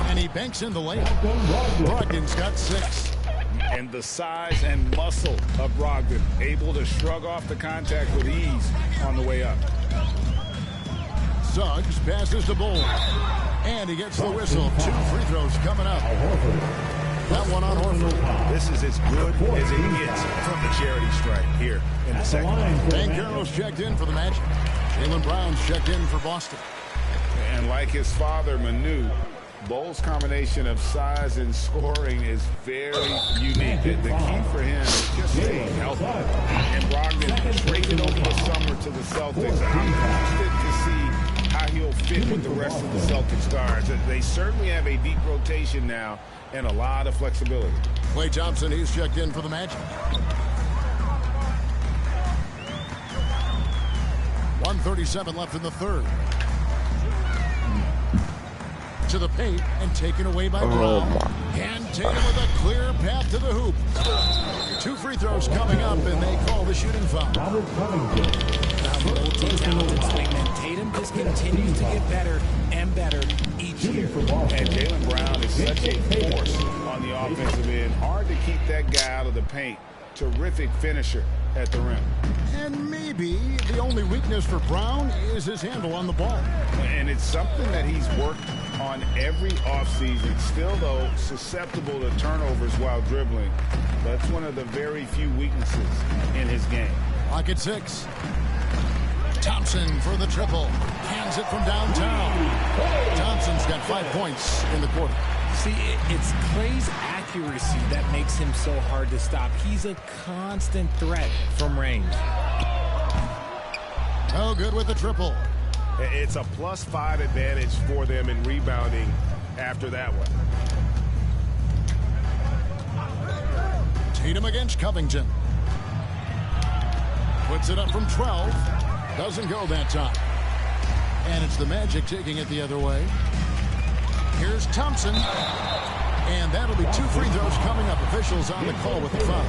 And he banks in the layup. Brogdon's got 6. And the size and muscle of Brogdon, able to shrug off the contact with ease on the way up. Suggs passes to Bull. And he gets the whistle. 2 free throws coming up. That one on Horford. This is as good as it gets from the charity stripe here in the second. Banchero's checked in for the Magic. Jaylen Brown's checked in for Boston. And like his father, Manu, Bowles' combination of size and scoring is very unique. The key for him is just staying healthy. And Brogdon traded over the summer to the Celtics. I'm interested to see how he'll fit with the rest of the Celtics guards. They certainly have a deep rotation now and a lot of flexibility. Klay Thompson, he's checked in for the Magic. 1:37 left in the third. To the paint and taken away by Brown. And Tatum with a clear path to the hoop. 2 free throws coming up, and they call the shooting foul. Multi-talented swingman. Tatum just continues to get better and better each year. And Jaylen Brown is such a force on the offensive end. Hard to keep that guy out of the paint. Terrific finisher at the rim. And maybe the only weakness for Brown is his handle on the ball. And it's something that he's worked on every offseason. Still, though, susceptible to turnovers while dribbling. That's one of the very few weaknesses in his game. Lock at 6. Thompson for the triple. Hands it from downtown. Thompson's got 5 points in the quarter. See, it's Klay's accuracy that makes him so hard to stop. He's a constant threat from range. Oh, good with the triple. It's a +5 advantage for them in rebounding after that one. Tatum against Covington. Puts it up from 12. Doesn't go that time. And it's the Magic taking it the other way. Here's Thompson. And that'll be 2 free throws coming up. Officials on the call with the foul.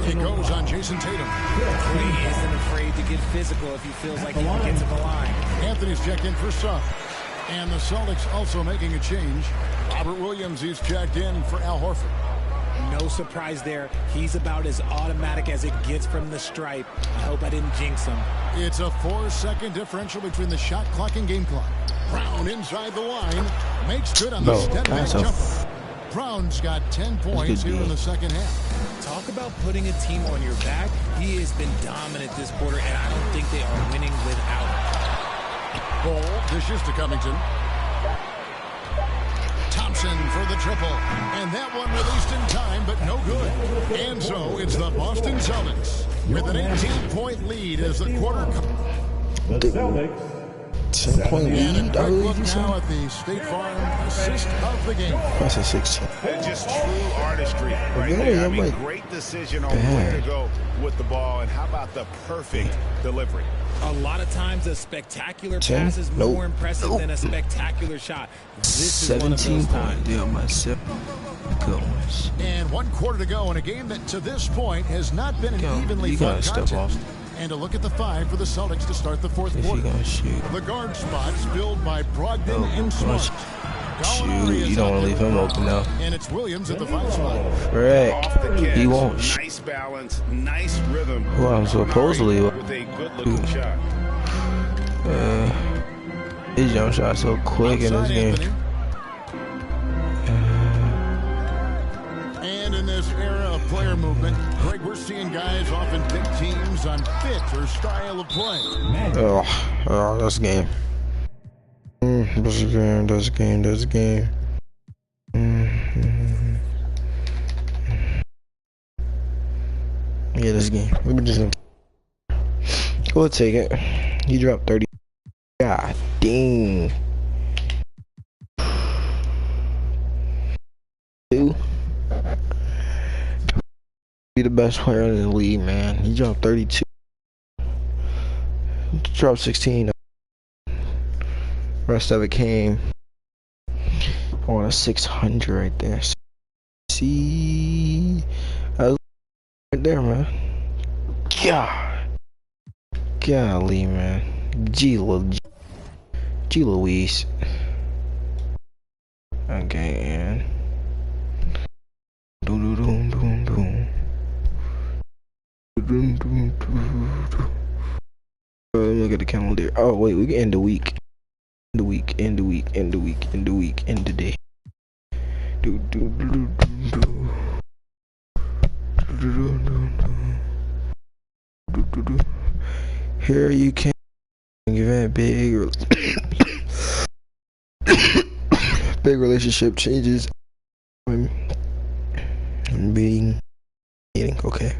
It goes on Jason Tatum. He isn't afraid to get physical if he feels like he can get to the line. Anthony's checked in for Suggs. And the Celtics also making a change. Robert Williams, he's checked in for Al Horford. No surprise there. He's about as automatic as it gets from the stripe. I hope I didn't jinx him. It's a 4-second differential between the shot clock and game clock. Brown inside the line. Makes good on the step-back jumper. Brown's got 10 points here in the second half. Talk about putting a team on your back. He has been dominant this quarter, and I don't think they are winning without him. Ball dishes to Covington. Thompson for the triple. And that one released in time, but no good. And so it's the Boston Celtics with an 18-point lead as the quarter comes. The Celtics. 10-point lead. Look now at the State Farm assist of the game. That's a 16. Just true artistry right there. I mean, great decision on where to go with the ball, and how about the perfect delivery? A lot of times a spectacular pass is more impressive than a spectacular shot. This is one of those times. Yeah, my 7 good ones. And 1 quarter to go in a game that to this point has not been an evenly fun contest. And a look at the 5 for the Celtics to start the 4th quarter. The guard spots filled by Brogdon and Smart. Shoot, you don't want to leave him open now. And it's Williams at the 5 spot. Correct. He won't. Nice balance, nice rhythm. Well, supposedly with a good-looking shot. His jump shot so quick in this game. And in this era of player movement, Greg, we're seeing guys often pick teams on fit or style of play. Oh, that's a game. That's a game. Yeah, this game. We're just gonna go take it. He dropped 30. God dang. 2. Be the best player in the league, man. He dropped 32. Dropped 16. Rest of it came on a 600 right there. See, that was right there, man. Golly, man. G Louise. Okay, and look at the calendar. Oh wait, we can end the week. End the day. Here you can event big big relationship changes. Being okay.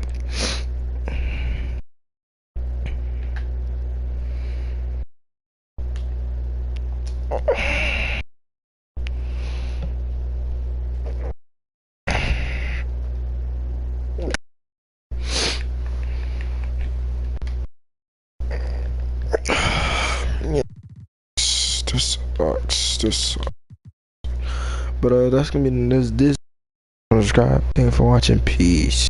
This sucks. But that's gonna be this subscribe. Thank you for watching. Peace.